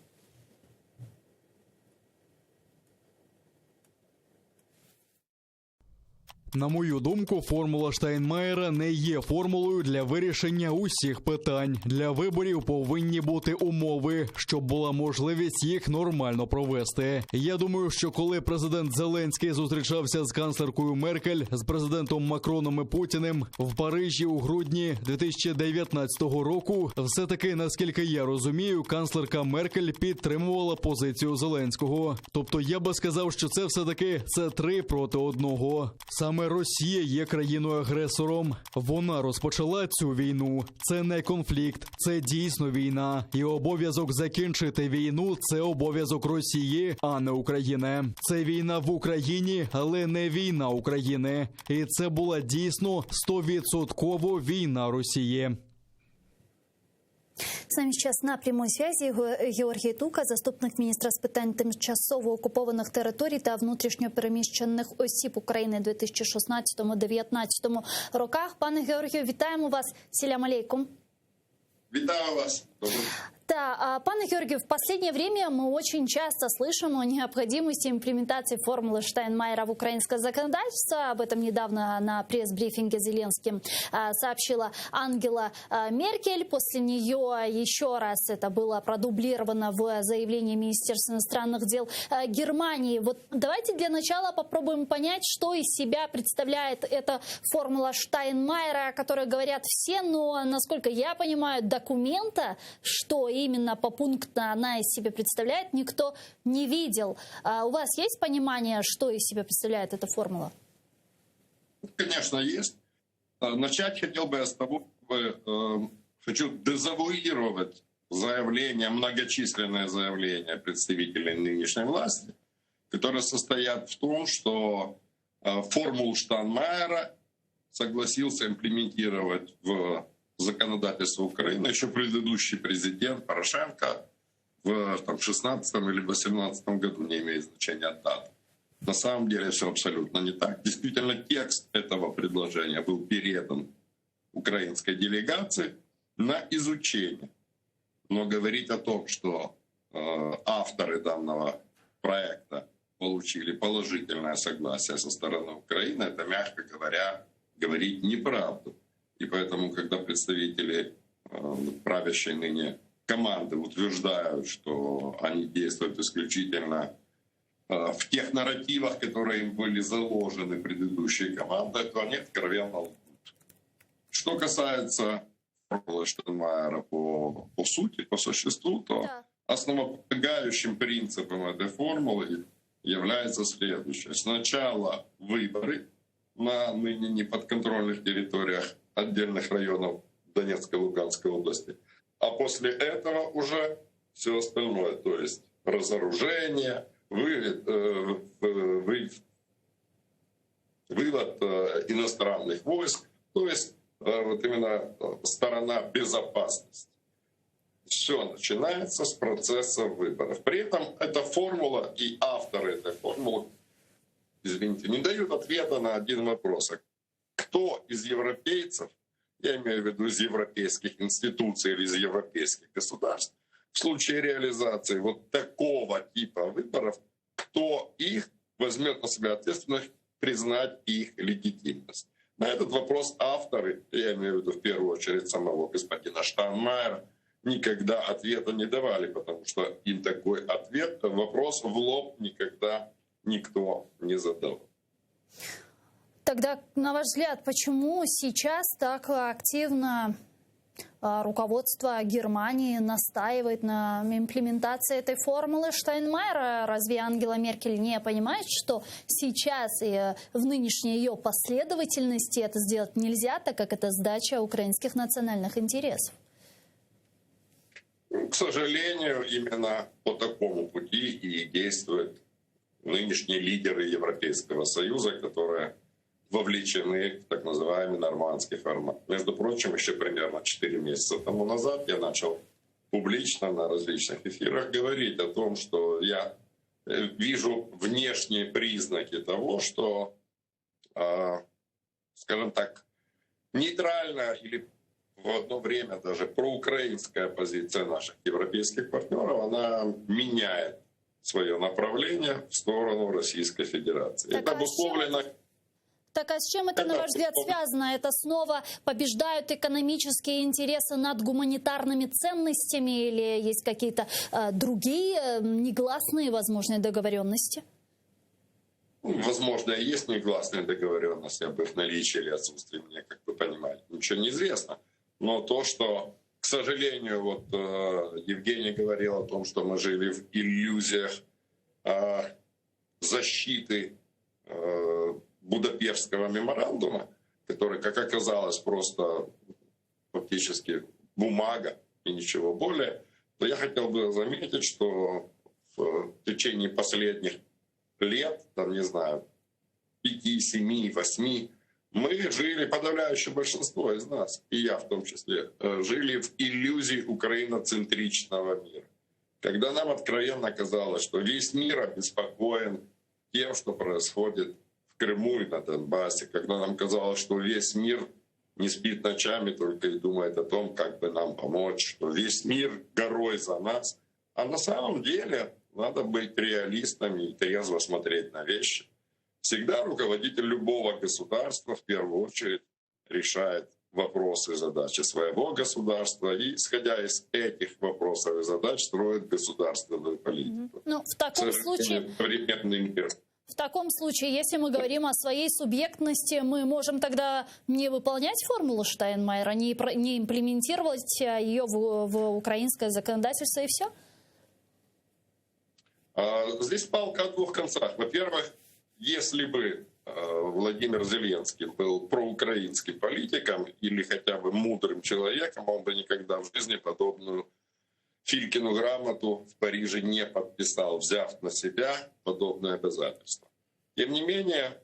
На мою думку, формула Штайнмайера не є формулою для вирішення усіх питань. Для виборів повинні бути умови, щоб була можливість їх нормально провести. Я думаю, що коли президент Зеленський зустрічався з канцлеркою Меркель, з президентом Макроном і Путіним в Парижі у грудні 2019 року, все-таки, наскільки я розумію, канцлерка Меркель підтримувала позицію Зеленського. Тобто я би сказав, що це все-таки 3 проти 1. Саме Росія є країною-агресором. Вона розпочала цю війну. Це не конфлікт, це дійсно війна. І обов'язок закінчити війну – це обов'язок Росії, а не України. Це війна в Україні, але не війна України. І це була дійсно 100% війна Росії. С нами сейчас на прямой связи Георгій Тука, заступник міністра з питань тимчасово окупованих територій та внутрішньо переміщених осіб України 2016-2019 роках. Пане Георгію, вітаємо вас. Селям алейкум. Вітаю вас. Доброго. Да, пане Георгий, в последнее время мы очень часто слышим о необходимости имплементации формулы Штайнмайера в украинское законодательство. Об этом недавно на пресс-брифинге Зеленским сообщила Ангела Меркель. После нее еще раз это было продублировано в заявлении Министерства иностранных дел Германии. Вот давайте для начала попробуем понять, что из себя представляет эта формула Штайнмайера, о которой говорят все, но, насколько я понимаю, документа, что именно попунктно она из себя представляет, никто не видел. У вас есть понимание, что из себя представляет эта формула? Конечно, есть. Начать хотел бы я с того, что хочу дезавуировать заявления, многочисленные заявления представителей нынешней власти, которые состоят в том, что формулу Штайнмайера согласился имплементировать в законодательство Украины еще предыдущий президент Порошенко в 16 или 18 году, не имеет значения даты. На самом деле все абсолютно не так. Действительно, текст этого предложения был передан украинской делегации на изучение. Но говорить о том, что авторы данного проекта получили положительное согласие со стороны Украины, это, мягко говоря, говорить неправду. И поэтому, когда представители правящей ныне команды утверждают, что они действуют исключительно в тех нарративах, которые им были заложены предыдущей командой, то они откровенно лгут. Что касается формулы Штайнмайера по сути, по существу, то основополагающим принципом этой формулы является следующее. Сначала выборы на ныне неподконтрольных территориях отдельных районов Донецкой и Луганской области, а после этого уже все остальное, то есть разоружение, вывод иностранных войск, то есть вот именно сторона безопасности. Все начинается с процесса выборов. При этом эта формула и авторы этой формулы, извините, не дают ответа на один вопрос. Кто из европейцев, я имею в виду из европейских институций или из европейских государств, в случае реализации вот такого типа выборов, кто их возьмет на себя ответственность признать их легитимность? На этот вопрос авторы, я имею в виду в первую очередь самого господина Штайнмайера, никогда ответа не давали, потому что им такой вопрос в лоб никогда никто не задавал. Тогда, на ваш взгляд, почему сейчас так активно руководство Германии настаивает на имплементации этой формулы Штайнмайера? Разве Ангела Меркель не понимает, что сейчас и в нынешней ее последовательности это сделать нельзя, так как это сдача украинских национальных интересов? К сожалению, именно по такому пути и действуют нынешние лидеры Европейского Союза, которые вовлечены в так называемый нормандский формат. Между прочим, еще примерно 4 месяца тому назад я начал публично на различных эфирах говорить о том, что я вижу внешние признаки того, что, скажем так, нейтральная или в одно время даже проукраинская позиция наших европейских партнеров, она меняет свое направление в сторону Российской Федерации. Так, это обусловлено... Так а с чем это, на ваш взгляд, связано? Это снова побеждают экономические интересы над гуманитарными ценностями или есть какие-то другие негласные возможные договоренности? Возможно, и есть негласные договоренности об их наличии или отсутствии, мне, как вы понимаете, ничего не известно. Но то, что, к сожалению, вот Евгений говорил о том, что мы жили в иллюзиях защиты Будапештского меморандума, который, как оказалось, просто фактически бумага и ничего более, то я хотел бы заметить, что в течение последних лет, там, не знаю, 5, 7, 8, мы жили, подавляющее большинство из нас, и я в том числе, жили в иллюзии украиноцентричного мира. Когда нам откровенно казалось, что весь мир обеспокоен тем, что происходит в Крыму и на Донбассе, когда нам казалось, что весь мир не спит ночами только и думает о том, как бы нам помочь, что весь мир горой за нас. А на самом деле надо быть реалистами и трезво смотреть на вещи. Всегда руководитель любого государства в первую очередь решает вопросы и задачи своего государства и, исходя из этих вопросов и задач, строит государственную политику. Ну, в таком случае... Современный мир. В таком случае, если мы говорим о своей субъектности, мы можем тогда не выполнять формулу Штайнмайера, не имплементировать ее в украинское законодательство и все? Здесь палка о двух концах. Во-первых, если бы Владимир Зеленский был проукраинским политиком или хотя бы мудрым человеком, он бы никогда в жизни подобную Филькину грамоту в Париже не подписал, взяв на себя подобное обязательство. Тем не менее,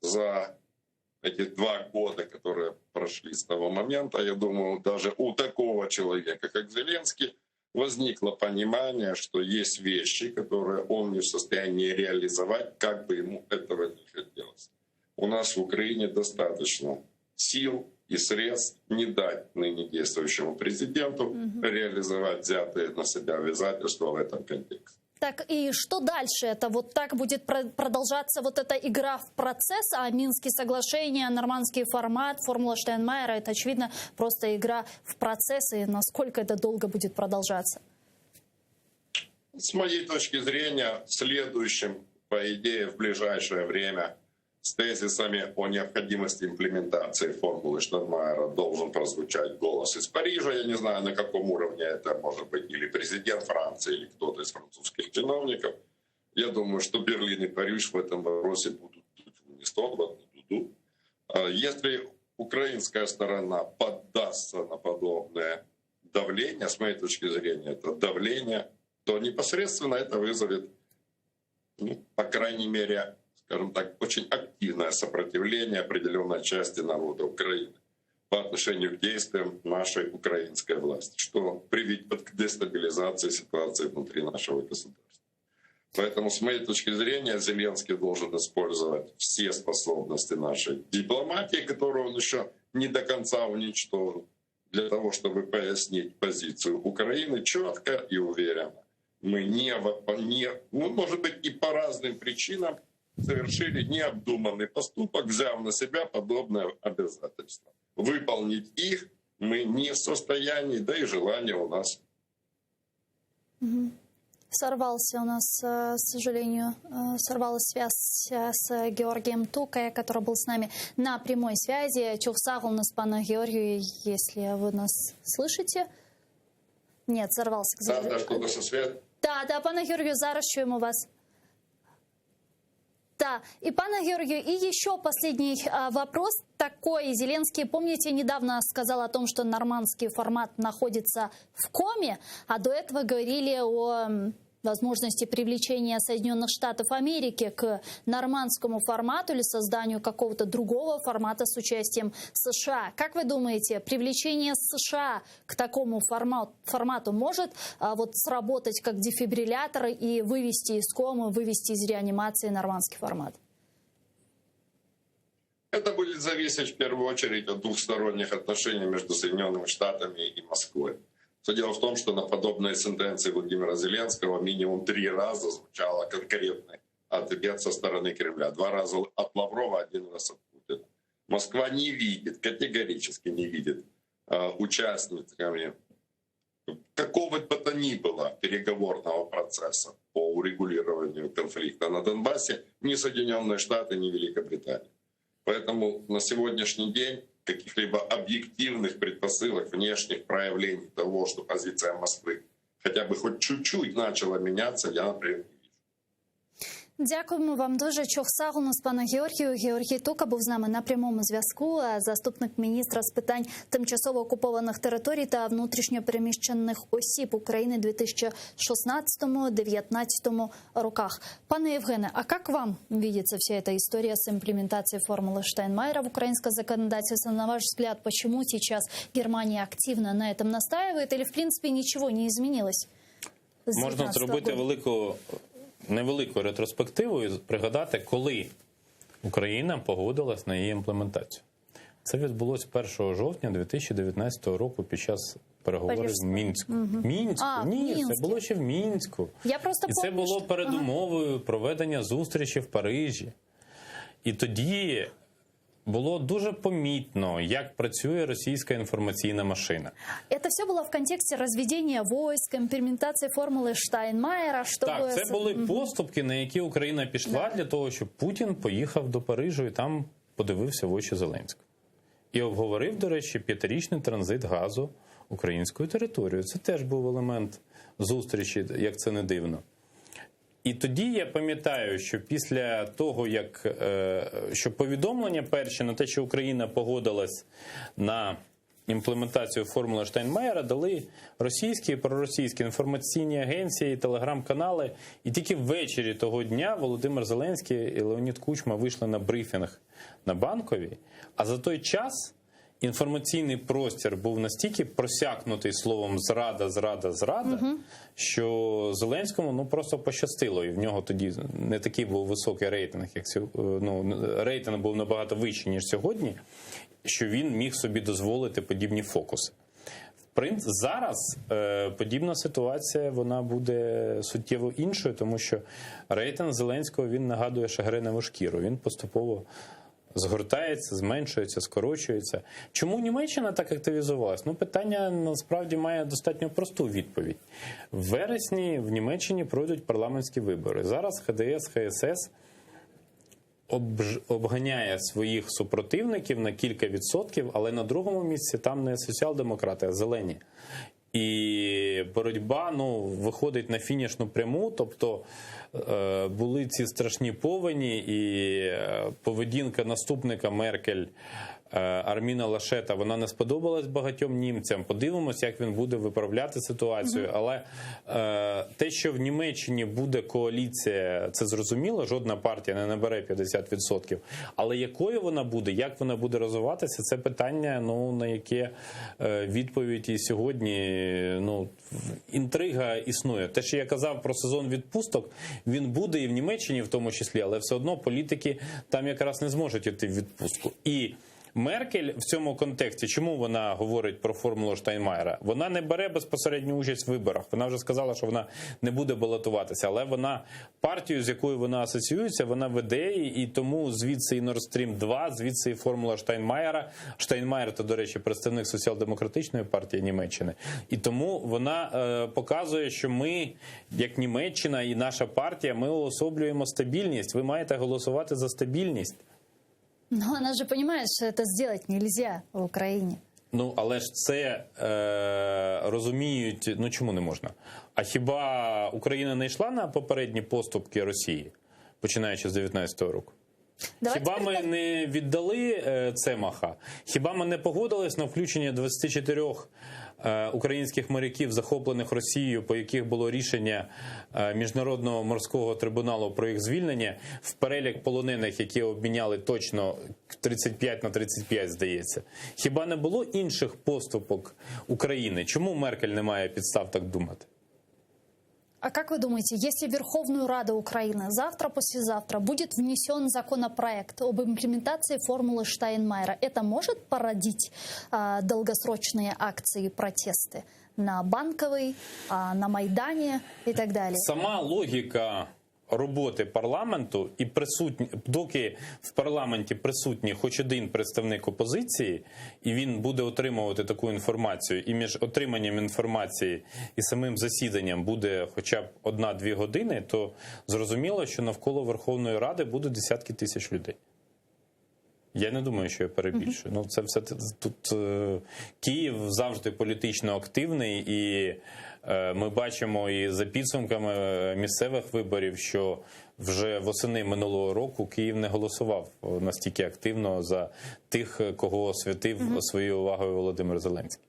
за эти 2 года, которые прошли с того момента, я думаю, даже у такого человека, как Зеленский, возникло понимание, что есть вещи, которые он не в состоянии реализовать, как бы ему этого не хотелось. У нас в Украине достаточно сил и средств не дать ныне действующему президенту реализовать взятые на себя обязательства в этом контексте. Так, и что дальше? Это вот так будет продолжаться вот эта игра в процесс, а Минские соглашения, нормандский формат, формула Штайнмайера, это, очевидно, просто игра в процесс, и насколько это долго будет продолжаться? С моей точки зрения, следующим, по идее, в ближайшее время с тезисами о необходимости имплементации формулы Штайнмайера должен прозвучать голос из Парижа. Я не знаю, на каком уровне это может быть, или президент Франции, или кто-то из французских чиновников. Я думаю, что Берлин и Париж в этом вопросе будут в унисон, в одну дуду. Если украинская сторона поддастся на подобное давление, с моей точки зрения, это давление, то непосредственно это вызовет, по крайней мере, скажем так, очень активное сопротивление определенной части народа Украины по отношению к действиям нашей украинской власти, что приведет к дестабилизации ситуации внутри нашего государства. Поэтому, с моей точки зрения, Зеленский должен использовать все способности нашей дипломатии, которую он еще не до конца уничтожил, для того, чтобы пояснить позицию Украины четко и уверенно. Мы может быть, и по разным причинам совершили необдуманный поступок, взяв на себя подобное обязательство. Выполнить их мы не в состоянии, да и желания у нас. Сорвался у нас, к сожалению, сорвалась связь с Георгием Тукой, который был с нами на прямой связи. Чухсагу у нас, пана Георгию, если вы нас слышите. Нет, сорвался. Да, что-то со связью. Да, пана Георгию, зараз чуємо вас. Да, и пана Георгию, и еще последний вопрос такой. Зеленский, помните, недавно сказал о том, что нормандский формат находится в коме, а до этого говорили о возможности привлечения Соединенных Штатов Америки к нормандскому формату или созданию какого-то другого формата с участием США. Как вы думаете, привлечение США к такому формату может вот сработать как дефибриллятор и вывести из комы, вывести из реанимации нормандский формат? Это будет зависеть в первую очередь от двухсторонних отношений между Соединенными Штатами и Москвой. Все дело в том, что на подобные сентенции Владимира Зеленского минимум 3 раза звучало конкретный ответ со стороны Кремля. 2 раза от Лаврова, 1 раз от Путина. Москва не видит, категорически не видит участниками какого бы то ни было переговорного процесса по урегулированию конфликта на Донбассе ни Соединенные Штаты, ни Великобритания. Поэтому на сегодняшний день каких-либо объективных предпосылок, внешних проявлений того, что позиция Москвы хотя бы хоть чуть-чуть начала меняться, я, например, не вижу. Дякуємо вам дуже. Чохсагу у нас, пана Георгію. Георгій Тука був з нами на прямому зв'язку. Заступник міністра з питань тимчасово окупованих територій та внутрішньопереміщених осіб України 2016-2019 роках. Пане Евгене, а как вам видится вся эта история с имплементацией формулы Штайнмайера в украинское законодательство? На ваш взгляд, почему сейчас Германия активно на этом настаивает? Или, в принципе, ничего не изменилось? Можна зробити невелику ретроспективу і пригадати, коли Україна погодилась на її імплементацію. Це відбулося 1 жовтня 2019 року під час переговорів в Мінську. Ні, це було ще в Мінську. І це було передумовою проведення зустрічі в Парижі. І тоді було дуже помітно, як працює російська інформаційна машина. Это все было в контексте разведения войск, имплементации формулы Штайнмайера, чтобы... Так, це були поступки, на які Україна пішла для того, щоб Путін поїхав до Парижу і там подивився в очі Зеленського. І обговорив, до речі, 5-річний транзит газу українською територією. Це теж був елемент зустрічі, як це не дивно. І тоді я пам'ятаю, що після того, як що повідомлення перші на те, що Україна погодилась на імплементацію формули Штайнмайера, дали російські і проросійські інформаційні агенції, телеграм-канали. І тільки ввечері того дня Володимир Зеленський і Леонід Кучма вийшли на брифінг на Банковій. А за той час інформаційний простір був настільки просякнутий словом «зрада», що Зеленському просто пощастило. І в нього тоді не такий був високий рейтинг, як рейтинг був набагато вищий, ніж сьогодні, що він міг собі дозволити подібні фокуси. Зараз подібна ситуація, вона буде суттєво іншою, тому що рейтинг Зеленського, він нагадує шагреневу шкіру. Він поступово згортається, зменшується, скорочується. Чому Німеччина так активізувалась? Питання насправді має достатньо просту відповідь. В вересні в Німеччині пройдуть парламентські вибори. Зараз ХДС, ХСС обганяє своїх супротивників на кілька відсотків, але на другому місці там не соціал-демократи, а зелені. І боротьба виходить на фінішну пряму, тобто були ці страшні повені, і поведінка наступника Меркель Арміна Лашета, вона не сподобалась багатьом німцям. Подивимось, як він буде виправляти ситуацію. Але те, що в Німеччині буде коаліція, це зрозуміло, жодна партія не набере 50%. Але якою вона буде, як вона буде розвиватися, це питання, на яке відповідь і сьогодні, інтрига існує. Те, що я казав про сезон відпусток, він буде і в Німеччині в тому числі, але все одно політики там якраз не зможуть йти в відпустку. І Меркель в цьому контексті, чому вона говорить про формулу Штайнмаєра? Вона не бере безпосередню участь в виборах. Вона вже сказала, що вона не буде балотуватися. Але вона партію, з якою вона асоціюється, вона веде, і тому звідси і Nord Stream 2, звідси і формула Штайнмаєра. Штайнмаєр – це, до речі, представник соціал-демократичної партії Німеччини. І тому вона показує, що ми, як Німеччина і наша партія, ми уособлюємо стабільність. Ви маєте голосувати за стабільність. Но она же понимает, что это сделать нельзя в Украине. Але ж це розуміють, чому не можна? А хіба Україна не йшла на попередні поступки Росії, починаючи з 19-го року? Хіба ми не віддали Цемаха? Хіба ми не погодились на включення 24 українських моряків, захоплених Росією, по яких було рішення Міжнародного морського трибуналу про їх звільнення, в перелік полонених, які обміняли точно 35/35, здається? Хіба не було інших поступок України? Чому Меркель не має підстав так думати? А как вы думаете, если в Верховную Раду Украины завтра-послезавтра будет внесен законопроект об имплементации формулы Штайнмаєра, это может породить долгосрочные акции и протесты на Банковой, на Майдане и так далее? Сама логіка роботи парламенту і доки в парламенті присутній хоч один представник опозиції, і він буде отримувати таку інформацію, і між отриманням інформації і самим засіданням буде хоча б 1-2 години, то зрозуміло, що навколо Верховної Ради буде десятки тисяч людей. Я не думаю, що я перебільшую. Це все тут Київ завжди політично активний, і ми бачимо і за підсумками місцевих виборів, що вже восени минулого року Київ не голосував настільки активно за тих, кого освятив своєю увагою Володимир Зеленський.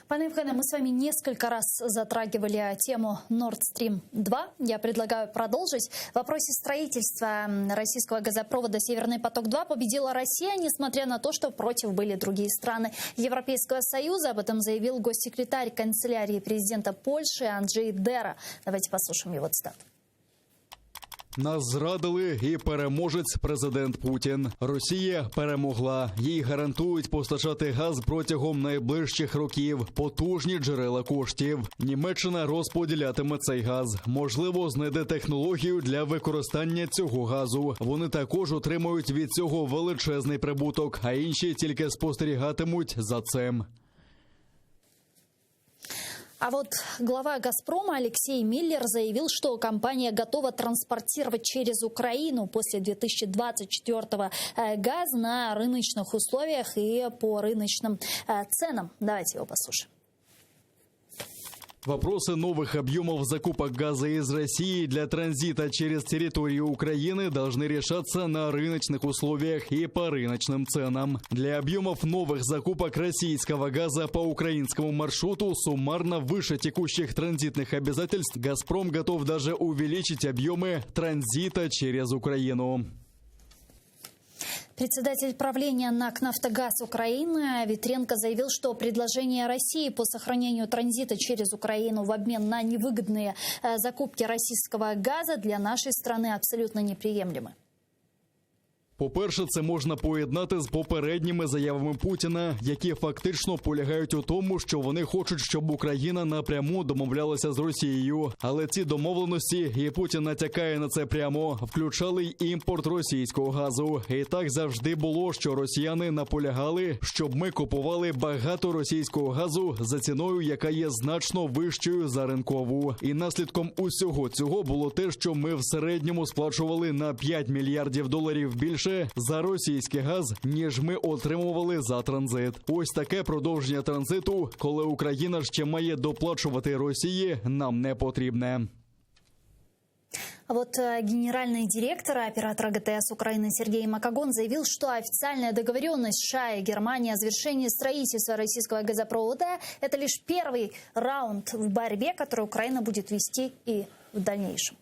Пане Евгене, мы с вами несколько раз затрагивали тему Nord Stream 2. Я предлагаю продолжить. В вопросе строительства российского газопровода «Северный поток-2» победила Россия, несмотря на то, что против были другие страны Европейского Союза. Об этом заявил госсекретарь канцелярии президента Польши Анджей Дера. Давайте послушаем его цитату. Нас зрадили і переможець президент Путін. Росія перемогла. Їй гарантують постачати газ протягом найближчих років. Потужні джерела коштів. Німеччина розподілятиме цей газ. Можливо, знайде технологію для використання цього газу. Вони також отримують від цього величезний прибуток, а інші тільки спостерігатимуть за цим. А вот глава «Газпрома» Алексей Миллер заявил, что компания готова транспортировать через Украину после 2024-го газ на рыночных условиях и по рыночным ценам. Давайте его послушаем. Вопросы новых объемов закупок газа из России для транзита через территорию Украины должны решаться на рыночных условиях и по рыночным ценам. Для объемов новых закупок российского газа по украинскому маршруту суммарно выше текущих транзитных обязательств «Газпром» готов даже увеличить объемы транзита через Украину. Председатель правления НАК «Нафтогаз Украины» Витренко заявил, что предложение России по сохранению транзита через Украину в обмен на невыгодные закупки российского газа для нашей страны абсолютно неприемлемы. По-перше, це можна поєднати з попередніми заявами Путіна, які фактично полягають у тому, що вони хочуть, щоб Україна напряму домовлялася з Росією. Але ці домовленості, і Путін натякає на це прямо, включали й імпорт російського газу. І так завжди було, що росіяни наполягали, щоб ми купували багато російського газу за ціною, яка є значно вищою за ринкову. І наслідком усього цього було те, що ми в середньому сплачували на 5 мільярдів доларів більше за російський газ, ніж ми отримували за транзит. Ось таке продовження транзиту, коли Україна ще має доплачувати Росії, нам не потрібне. А вот генеральный директор оператора ГТС Украины Сергей Макогон заявил, что официальная договоренность США и Германии о завершении строительства российского газопровода – это лишь первый раунд в борьбе, который Украина будет вести и в дальнейшем.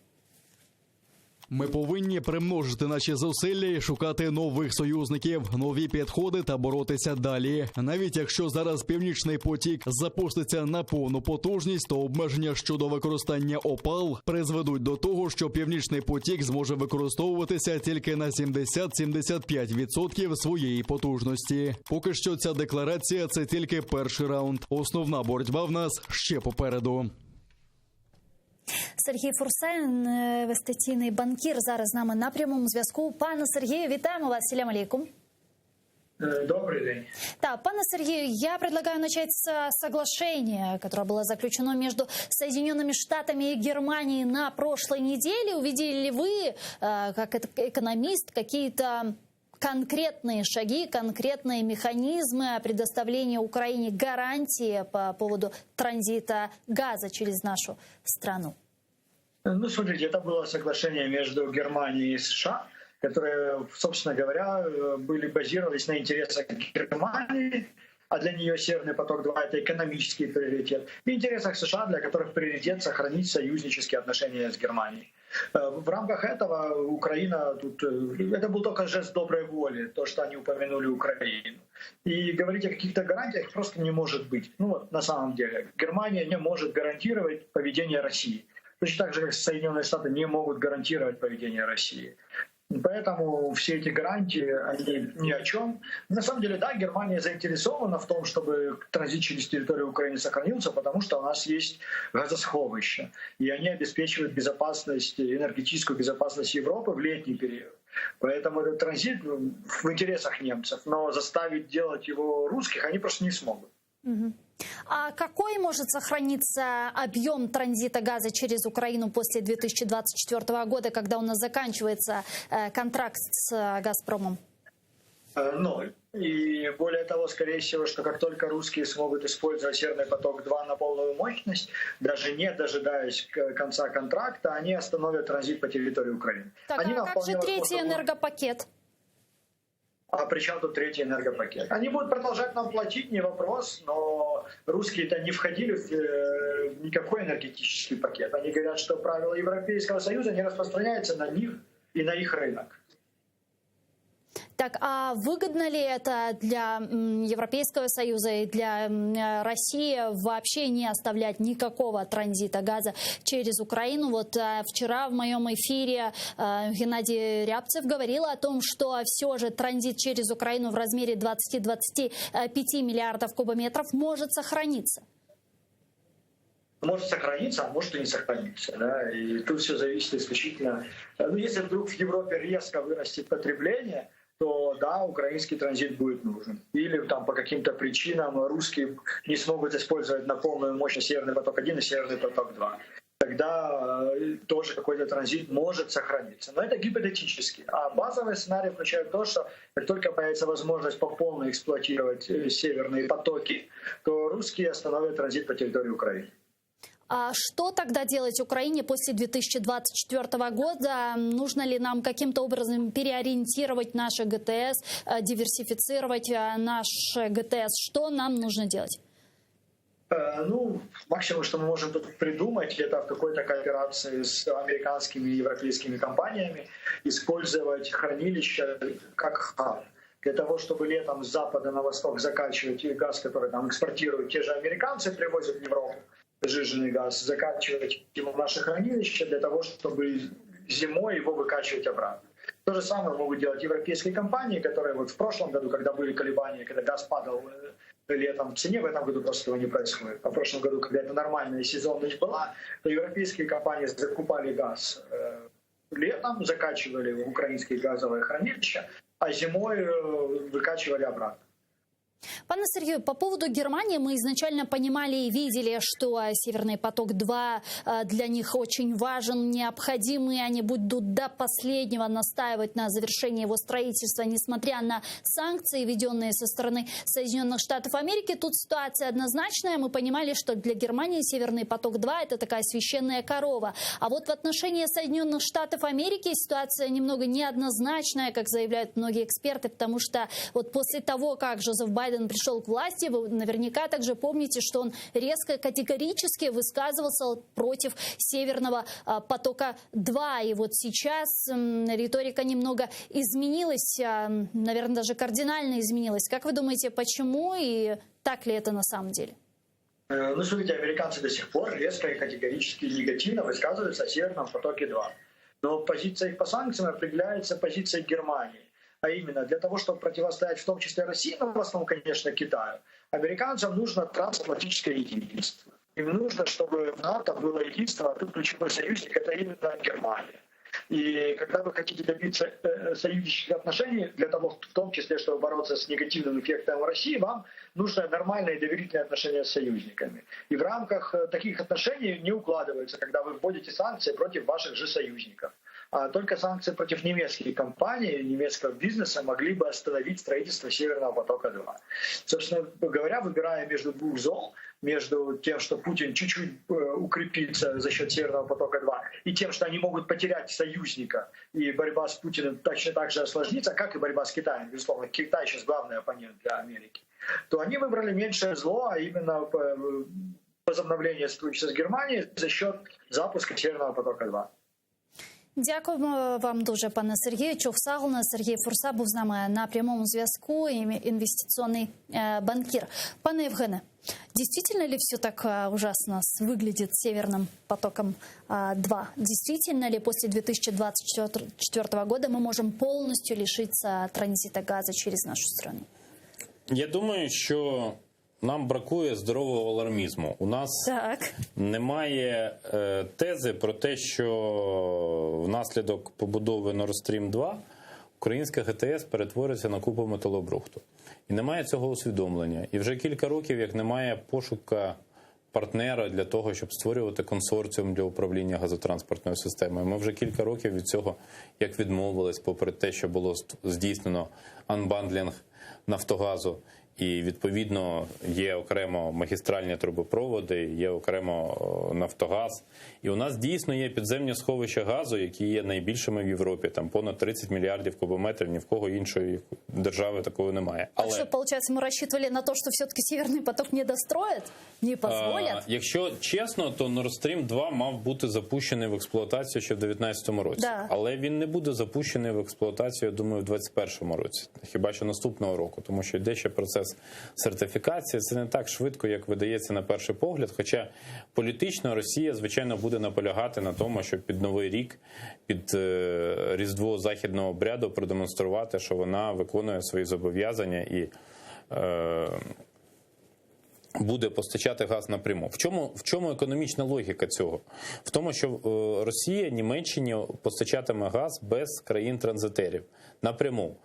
Ми повинні примножити наші зусилля і шукати нових союзників, нові підходи та боротися далі. Навіть якщо зараз Північний потік запуститься на повну потужність, то обмеження щодо використання ОПАЛ призведуть до того, що Північний потік зможе використовуватися тільки на 70-75% своєї потужності. Поки що ця декларація – це тільки перший раунд. Основна боротьба в нас ще попереду. Сергій Фурсайн, інвестиційний банкір, зараз з нами на прямому зв'язку. Пане Сергію, вітаємо вас. Салям алейкум. Добрый день. Да, пане Сергею, я предлагаю начать с соглашения, которое было заключено между Соединенными Штатами и Германией на прошлой неделе. Увидели ли вы, как экономист, какие-то конкретные шаги, конкретные механизмы предоставления Украине гарантии по поводу транзита газа через нашу страну? Ну, смотрите, это было соглашение между Германией и США, которые, собственно говоря, базировались на интересах Германии, а для нее Северный поток-2 – это экономический приоритет, и интересах США, для которых приоритет сохранить союзнические отношения с Германией. В рамках этого Украина, это был только жест доброй воли, то, что они упомянули Украину. И говорить о каких-то гарантиях просто не может быть. Ну вот на самом деле Германия не может гарантировать поведение России. Точно так же, как Соединенные Штаты не могут гарантировать поведение России. Поэтому все эти гарантии, они ни о чем. На самом деле, да, Германия заинтересована в том, чтобы транзит через территорию Украины сохранился, потому что у нас есть газосховища, и они обеспечивают безопасность, энергетическую безопасность Европы в летний период. Поэтому этот транзит в интересах немцев, но заставить делать его русских они просто не смогут. А какой может сохраниться объем транзита газа через Украину после 2024 года, когда у нас заканчивается контракт с «Газпромом»? Ноль. И более того, скорее всего, что как только русские смогут использовать «Северный поток-2» на полную мощность, даже не дожидаясь конца контракта, они остановят транзит по территории Украины. Так, а как же третий энергопакет? А при чем тут третий энергопакет? Они будут продолжать нам платить, не вопрос, но русские-то не входили в никакой энергетический пакет. Они говорят, что правила Европейского Союза не распространяются на них и на их рынок. Так, а выгодно ли это для Европейского Союза и для России вообще не оставлять никакого транзита газа через Украину? Вот вчера в моем эфире Геннадий Рябцев говорил о том, что все же транзит через Украину в размере 20-25 миллиардов кубометров может сохраниться. Может сохраниться, а может и не сохраниться. Да? И тут все зависит исключительно... Ну, если вдруг в Европе резко вырастет потребление, то да, украинский транзит будет нужен. Или там по каким-то причинам русские не смогут использовать на полную мощность Северный поток-1 и Северный поток-2. Тогда тоже какой-то транзит может сохраниться. Но это гипотетически. А базовый сценарий включает то, что как только появится возможность по полной эксплуатировать северные потоки, то русские остановят транзит по территории Украины. А что тогда делать Украине после 2024 года? Нужно ли нам каким-то образом переориентировать наши ГТС, диверсифицировать наши ГТС? Что нам нужно делать? Ну, максимум, что мы можем тут придумать, это в какой-то кооперации с американскими и европейскими компаниями использовать хранилища как хаб. Для того, чтобы летом с запада на восток закачивать газ, который там экспортируют те же американцы, привозят в Европу, сжиженный газ, закачивать его в наши хранилища для того, чтобы зимой его выкачивать обратно. То же самое могут делать европейские компании, которые вот в прошлом году, когда были колебания, когда газ падал летом в цене, в этом году просто этого не происходит. А в прошлом году, когда это нормальная сезонность была, то европейские компании закупали газ летом, закачивали в украинские газовые хранилища, а зимой выкачивали обратно. Пане Сергею, по поводу Германии мы изначально понимали и видели, что «Северный поток-2» для них очень важен, необходимый. Они будут до последнего настаивать на завершении его строительства, несмотря на санкции, введенные со стороны Соединенных Штатов Америки. Тут ситуация однозначная. Мы понимали, что для Германии «Северный поток-2» – это такая священная корова. А вот в отношении Соединенных Штатов Америки ситуация немного неоднозначная, как заявляют многие эксперты, потому что вот после того, как Джозеф Байден пришел к власти, вы наверняка также помните, что он резко, категорически высказывался против «Северного потока-2». И вот сейчас риторика немного изменилась, наверное, даже кардинально изменилась. Как вы думаете, почему и так ли это на самом деле? Ну, смотрите, американцы до сих пор резко и категорически негативно высказываются о «Северном потоке-2». Но позиция их по санкциям определяется позицией Германии. А именно, для того, чтобы противостоять в том числе России, но в основном, конечно, Китаю, американцам нужно трансатлантическое единство. Им нужно, чтобы в НАТО было единство, а тут ключевой союзник – это именно Германия. И когда вы хотите добиться союзнических отношений, для того, в том числе, чтобы бороться с негативным эффектом в России, вам нужно нормальные доверительные отношения с союзниками. И в рамках таких отношений не укладывается, когда вы вводите санкции против ваших же союзников. А только санкции против немецких компаний, немецкого бизнеса могли бы остановить строительство «Северного потока-2». Собственно говоря, выбирая между двух зол, между тем, что Путин чуть-чуть укрепится за счет «Северного потока-2», и тем, что они могут потерять союзника, и борьба с Путиным точно так же осложнится, как и борьба с Китаем, безусловно, Китай сейчас главный оппонент для Америки, то они выбрали меньшее зло, а именно возобновление сотрудничества с Германией за счет запуска «Северного потока-2». Дякуємо вам дуже, пане Сергію. Чохсагулна Сергій Фурса був з нами на прямому зв'язку, инвестиционный банкир. Пане Евгене, действительно ли все так ужасно выглядит с «Северным потоком-2»? Действительно ли после 2024 года мы можем полностью лишиться транзита газа через нашу страну? Я думаю, що нам бракує здорового алармізму. У нас немає тези про те, що внаслідок побудови Nord Stream 2 українська ГТС перетвориться на купу металобрухту. І немає цього усвідомлення. І вже кілька років, як немає пошука партнера для того, щоб створювати консорціум для управління газотранспортною системою. Ми вже кілька років від цього як відмовились, попри те, що було здійснено анбандлінг Нафтогазу. І, відповідно, є окремо магістральні трубопроводи, є окремо Нафтогаз. І у нас дійсно є підземні сховища газу, які є найбільшими в Європі. Там понад 30 мільярдів кубометрів, ні в кого іншої держави такого немає. Але... Так що, виходить, ми розраховували на те, що все-таки «Северний поток» не достроять? Не дозволять? Якщо чесно, то Nord Stream 2 мав бути запущений в експлуатацію ще в 2019 році. Да. Але він не буде запущений в експлуатацію, я думаю, в 2021 році. Хіба що наступного року, тому що йде ще процес сертифікації. Це не так швидко, як видається на перший погляд. Хоча політично Росія, звичайно, буде наполягати на тому, щоб під Новий рік, під Різдво західного обряду продемонструвати, що вона виконує свої зобов'язання і буде постачати газ напряму. В чому економічна логіка цього? В тому, що Росія Німеччині постачатиме газ без країн-транзитерів напряму.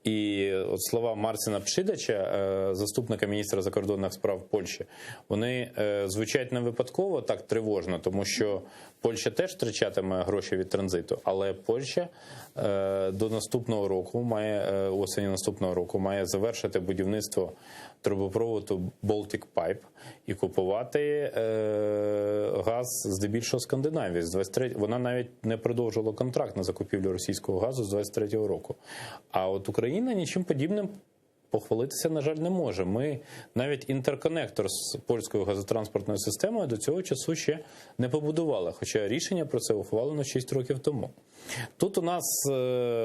І от слова Марціна Пшидача, заступника міністра закордонних справ Польщі, вони звучать не випадково так тривожно, тому що Польща теж втрачатиме гроші від транзиту, але Польща до наступного року, осені наступного року, має завершити будівництво трубопроводу Baltic Pipe і купувати газ здебільшого Скандинавії. Вона навіть не продовжила контракт на закупівлю російського газу з 23-го року. А от Україна нічим подібним похвалитися, на жаль, не може. Ми навіть інтерконектор з польською газотранспортною системою до цього часу ще не побудували, хоча рішення про це ухвалено 6 років тому. Тут у нас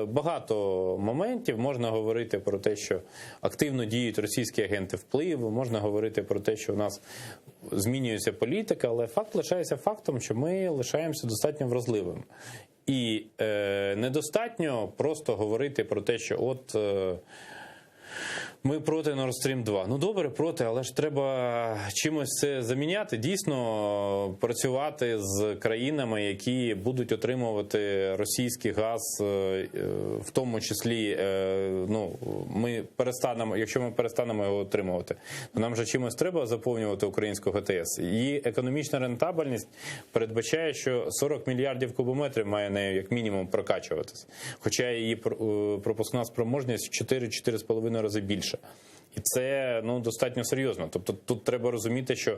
багато моментів. Можна говорити про те, що активно діють російські агенти впливу, можна говорити про те, що у нас змінюється політика, але факт лишається фактом, що ми лишаємося достатньо вразливими. І недостатньо просто говорити про те, що от ми проти Nord Stream 2. Ну добре, проти, але ж треба чимось це заміняти. Дійсно, працювати з країнами, які будуть отримувати російський газ, в тому числі, якщо ми перестанемо його отримувати, то нам же чимось треба заповнювати українську ГТС. Її економічна рентабельність передбачає, що 40 мільярдів кубометрів має нею як мінімум прокачуватись. Хоча її пропускна спроможність в 4-4,5 рази більше. І це достатньо серйозно. Тобто тут треба розуміти, що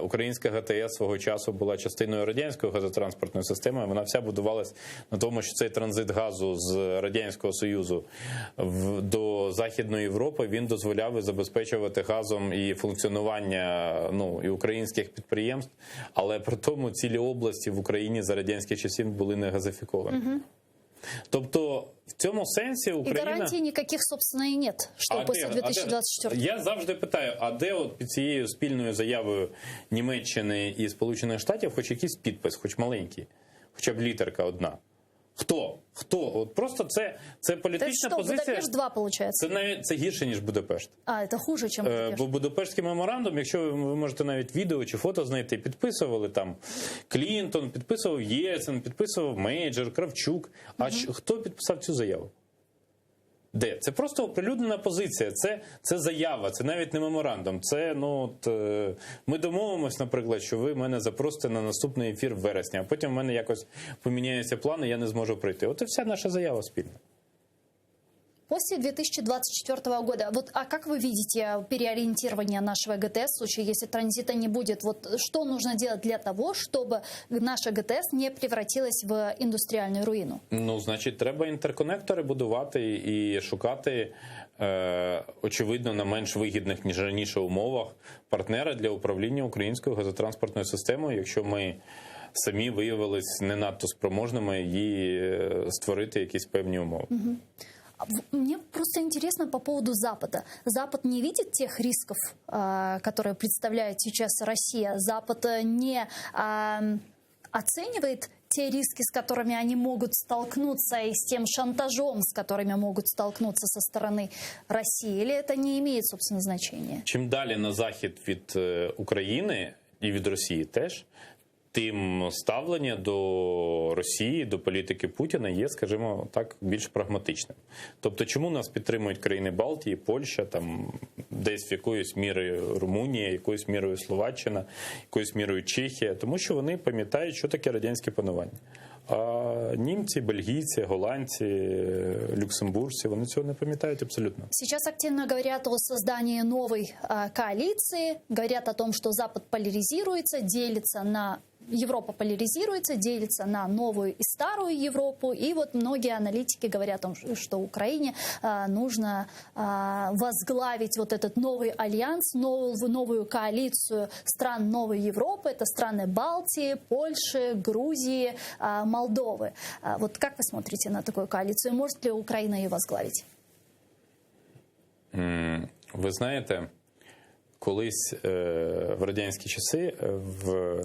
українська ГТС свого часу була частиною радянської газотранспортної системи. Вона вся будувалась на тому, що цей транзит газу з Радянського Союзу до Західної Європи, він дозволяв забезпечувати газом і функціонування і українських підприємств, але при тому цілі області в Україні за радянських часів були не газифіковані. Тобто в цьому сенсі Україна... І гарантій ніяких, собственно, і нет, що після 2024. Я завжди питаю, а де от під цією спільною заявою Німеччини і Сполучених Штатів хоч якийсь підпис, хоч маленький, хоча б літерка одна? Хто? От просто це політична позиція. Будапешт 2, виходить? Це гірше, ніж Будапешт. Це хуже, ніж Будапешт. Бо Будапештський меморандум, якщо ви можете навіть відео чи фото знайти, підписували там Клінтон, підписував Єльцин, підписував Мейджор, Кравчук. А хто підписав цю заяву? Де? Це просто оприлюднена позиція, це заява, це навіть не меморандум. Це, ми домовимось, наприклад, що ви мене запросите на наступний ефір в вересні, а потім в мене якось поміняються плани, я не зможу прийти. От і вся наша заява спільна. После 2024 года, а как вы видите переориентирование нашего ГТС в случае, если транзита не будет? Что нужно делать для того, чтобы наша ГТС не превратилась в індустріальну руїну? Значить, треба інтерконектори будувати і шукати, очевидно, на менш вигідних, ніж раніше умовах партнера для управління українською газотранспортною системою, якщо ми самі виявились не надто спроможними її створити якісь певні умови. Мне просто интересно по поводу Запада. Запад не видит тех рисков, которые представляет сейчас Россия. Запад не оценивает те риски, с которыми они могут столкнуться, и с тем шантажом, с которыми могут столкнуться со стороны России. Или это не имеет, собственно, значения? Чим далі на захід від України і від Росії теж, тим ставлення до Росії, до політики Путіна є, скажімо так, більш прагматичним. Тобто, чому нас підтримують країни Балтії, Польща, там десь в якоюсь мірою Румунія, якоюсь мірою Словаччина, якоюсь мірою Чехія? Тому що вони пам'ятають, що таке радянське панування. А німці, бельгійці, голландці, люксембуржці, вони цього не пам'ятають абсолютно. Сейчас активно говорят о создании новой коалиции, говорят о том, что Запад поляризируется, делится на... Европа поляризируется, делится на новую и старую Европу. И многие аналитики говорят о том, что Украине нужно возглавить этот новый альянс, новую коалицию стран новой Европы. Это страны Балтии, Польши, Грузии, Молдовы. Как вы смотрите на такую коалицию? Может ли Украина ее возглавить? Ви знаєте, колись в радянські часи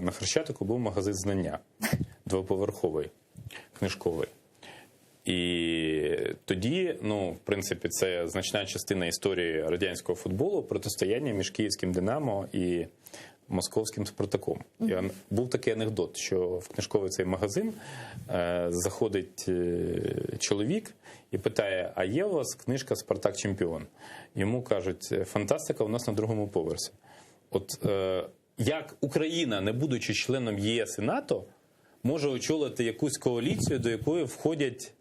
на Хрещатику був магазин «Знання», двоповерховий, книжковий. І тоді, в принципі, це значна частина історії радянського футболу, протистояння між київським «Динамо» і московським «Спартаком». І був такий анекдот, що в книжковий цей магазин заходить чоловік і питає, а є у вас книжка «Спартак Чемпіон»? Йому кажуть, фантастика у нас на другому поверсі. Як Україна, не будучи членом ЄС і НАТО, може очолити якусь коаліцію, до якої входять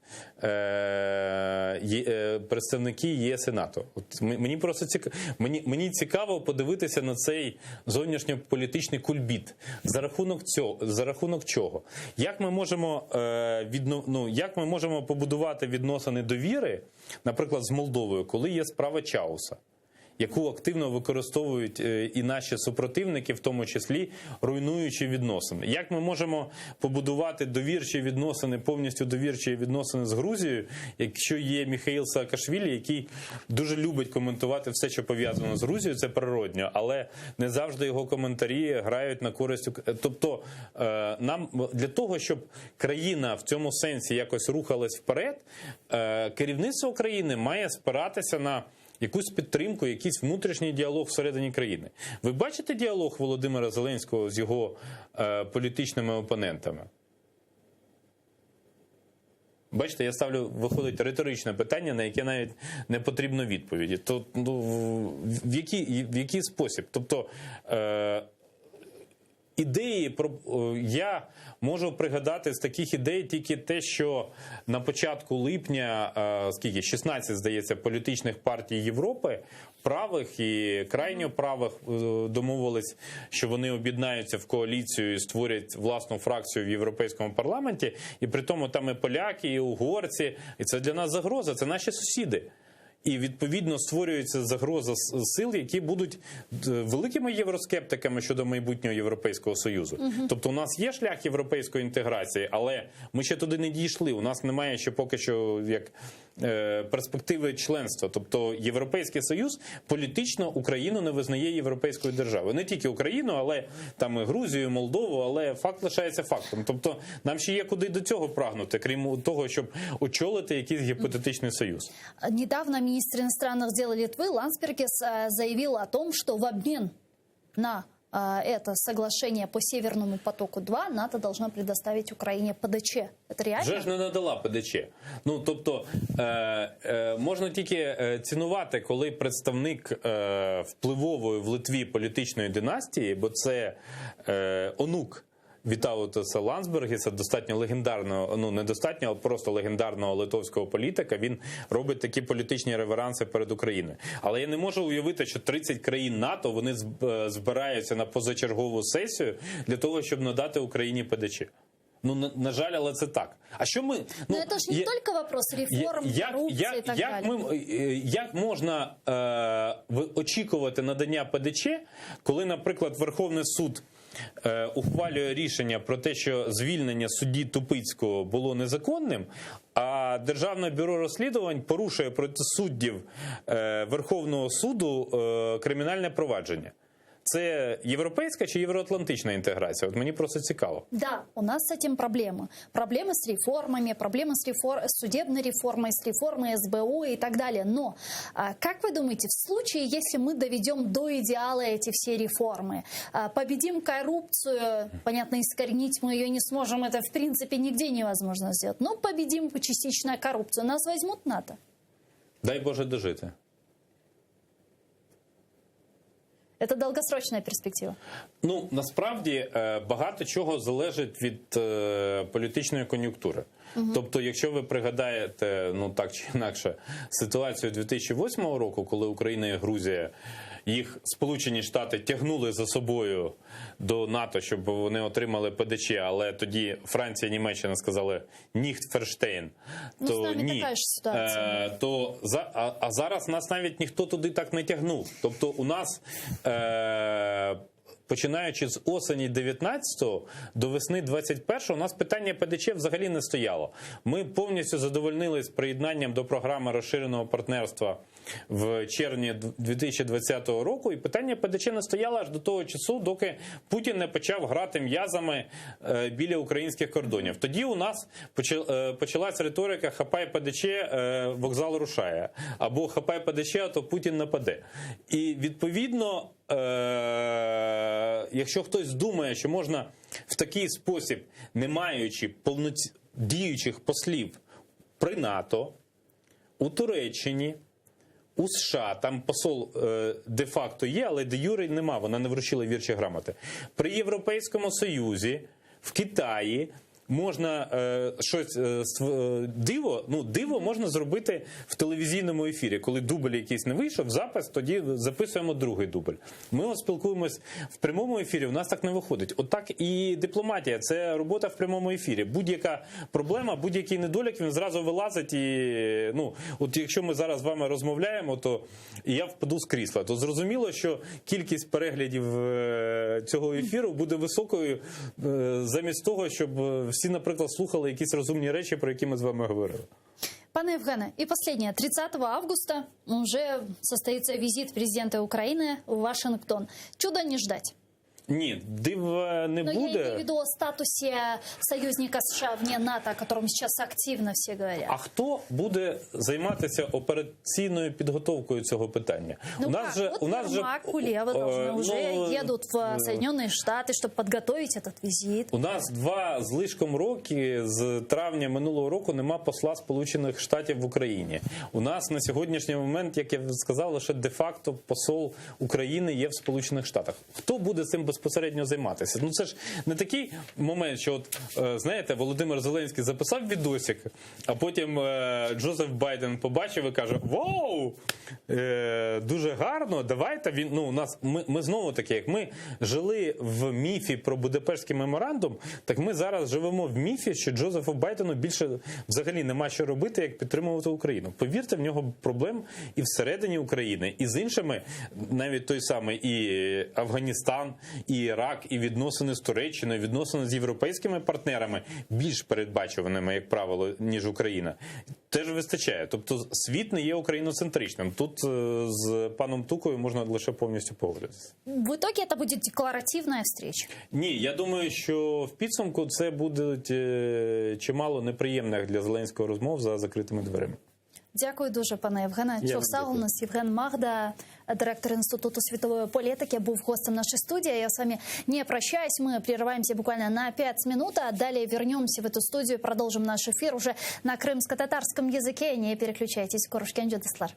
представники ЄС і НАТО. Мені просто мені цікаво подивитися на цей зовнішньополітичний кульбіт. За рахунок чого? Як ми можемо побудувати відносини довіри, наприклад, з Молдовою, коли є справа Чауса? яку активно використовують і наші супротивники, в тому числі руйнуючи відносини. Як ми можемо побудувати довірчі відносини, повністю довірчі відносини з Грузією, якщо є Міхаїл Саакашвілі, який дуже любить коментувати все, що пов'язано з Грузією, це природньо, але не завжди його коментарі грають на користь. Тобто нам для того, щоб країна в цьому сенсі якось рухалась вперед, керівництво України має спиратися на якусь підтримку, якийсь внутрішній діалог всередині країни. Ви бачите діалог Володимира Зеленського з його політичними опонентами? Бачите, я ставлю, виходить, риторичне питання, на яке навіть не потрібно відповіді. То, в який спосіб? Тобто, ідеї про я можу пригадати з таких ідей тільки те, що на початку липня, 16, здається, політичних партій Європи, правих і крайньо правих, домовились, що вони об'єднаються в коаліцію і створять власну фракцію в Європейському парламенті. І при тому там і поляки, і угорці. І це для нас загроза, це наші сусіди. І, відповідно, створюється загроза сил, які будуть великими євроскептиками щодо майбутнього Європейського Союзу. Тобто у нас є шлях європейської інтеграції, але ми ще туди не дійшли. У нас немає ще поки що як перспективи членства. Тобто Європейський Союз політично Україну не визнає європейською державою. Не тільки Україну, але там і Грузію, і Молдову, але факт лишається фактом. Тобто нам ще є куди до цього прагнути, крім того, щоб очолити якийсь гіпотетичний союз. Недавно министр иностранных дел Литвы Ландсбергис заявил о том, что в обмен на это соглашение по Северному потоку-2 НАТО должно предоставить Украине ПДЧ. Это реально? Вже ж не надала ПДЧ. Ну, тобто, можна тільки цінувати, коли представник впливової в Литві політичної династії, бо це онук Вітаутаса Ландсбергіса, достатньо легендарного, ну не достатньо, а просто легендарного литовського політика, він робить такі політичні реверанси перед Україною. Але я не можу уявити, що 30 країн НАТО, вони збираються на позачергову сесію для того, щоб надати Україні ПДЧ. Ну, на жаль, але це так. А що ми... Ну, це ж не тільки вопрос реформ, корупції і так далі. Як можна очікувати надання ПДЧ, коли, наприклад, Верховний суд ухвалює рішення про те, що звільнення судді Тупицького було незаконним, а Державне бюро розслідувань порушує проти суддів Верховного суду кримінальне провадження? Це європейська чи євроатлантична інтеграція? От мені просто цікаво. Да, у нас с этим проблемы. Проблемы с реформами, проблемы с судебной реформой, с реформой СБУ и так далее. Но, как вы думаете, в случае, если мы доведем до идеала эти все реформы, победим коррупцию, понятно, искоренить мы ее не сможем, это в принципе нигде невозможно сделать, но победим частично коррупцию, нас возьмут в НАТО? Дай Боже дожити. Це довгострочна перспектива. Ну, насправді, багато чого залежить від політичної кон'юнктури. Тобто, якщо ви пригадаєте, ну так чи інакше, ситуацію 2008 року, коли Україна і Грузія, їх Сполучені Штати тягнули за собою до НАТО, щоб вони отримали ПДЧ, але тоді Франція і Німеччина сказали «Ніхт Ферштейн». То ні. Така ж ситуація. А зараз нас навіть ніхто туди так не тягнув. Тобто у нас... Починаючи з осені 19-го до весни 21-го, у нас питання ПДЧ взагалі не стояло. Ми повністю задовольнились приєднанням до програми розширеного партнерства в червні 2020 року, і питання ПДЧ не стояло аж до того часу, доки Путін не почав грати м'язами біля українських кордонів. Тоді у нас почалась риторика «хапай ПДЧ, вокзал рушає», або «хапай ПДЧ, а то Путін нападе». І відповідно, якщо хтось думає, що можна в такий спосіб, не маючи діючих послів при НАТО, у Туреччині, у США, там посол де-факто є, але де-юре нема, вона не вручила вірчі грамоти. При Європейському Союзі, в Китаї можна щось диво можна зробити в телевізійному ефірі. Коли дубль якийсь не вийшов, запис, тоді записуємо другий дубль. Ми спілкуємось в прямому ефірі, у нас так не виходить. Отак і дипломатія, це робота в прямому ефірі. Будь-яка проблема, будь-який недолік, він зразу вилазить і, от якщо ми зараз з вами розмовляємо, то я впаду з крісла. То зрозуміло, що кількість переглядів цього ефіру буде високою замість того, щоб всі, наприклад, слухали якісь розумні речі, про які ми з вами говорили. Пане Евгене, и последнее. 30 августа уже состоится визит президента Украины в Вашингтон. Чуда не ждать? Ні, дива не Но буде. я имею в виду о статусе союзника США вне НАТО, о котором сейчас активно все говорят. А хто буде займатися операційною підготовкою цього питання? Ермак, Кулева уже едут в Соединенные Штаты, чтобы подготовить этот визит. У нас 2 з лишком роки, з травня минулого року, нема посла Сполучених Штатів в Україні. У нас на сьогоднішній момент, як я сказав, лише де-факто посол України є в Сполучених Штатах. Хто буде цим безпосередньо займатися? Ну це ж не такий момент, що от, знаєте, Володимир Зеленський записав відосик, а потім Джозеф Байден побачив і каже: «Вау! Дуже гарно, давайте». Ми знову таки, як ми жили в міфі про Будапештський меморандум, так ми зараз живемо в міфі, що Джозефу Байдену більше взагалі нема що робити, як підтримувати Україну. Повірте, в нього проблем і всередині України, і з іншими, навіть той самий і Афганістан, і Ірак, і відносини з Туреччиною, відносини з європейськими партнерами, більш передбачуваними, як правило, ніж Україна, теж вистачає. Тобто світ не є україноцентричним. Тут з паном Тукою можна лише повністю погодитися. В итоге это будет декларативная встреча? Ні, я думаю, що в підсумку це будуть чимало неприємних для Зеленського розмов за закритими дверима. Дякую дуже, пане Євгене. У нас Євген Магда, директор Інституту світової політики, був гостем нашей студии. Я с вами не прощаюсь. Мы прерываемся буквально на 5 минут, а далее вернемся в эту студию и продолжим наш эфир уже на крымско-татарском языке. Не переключайтесь. Корушкенджи Деслар.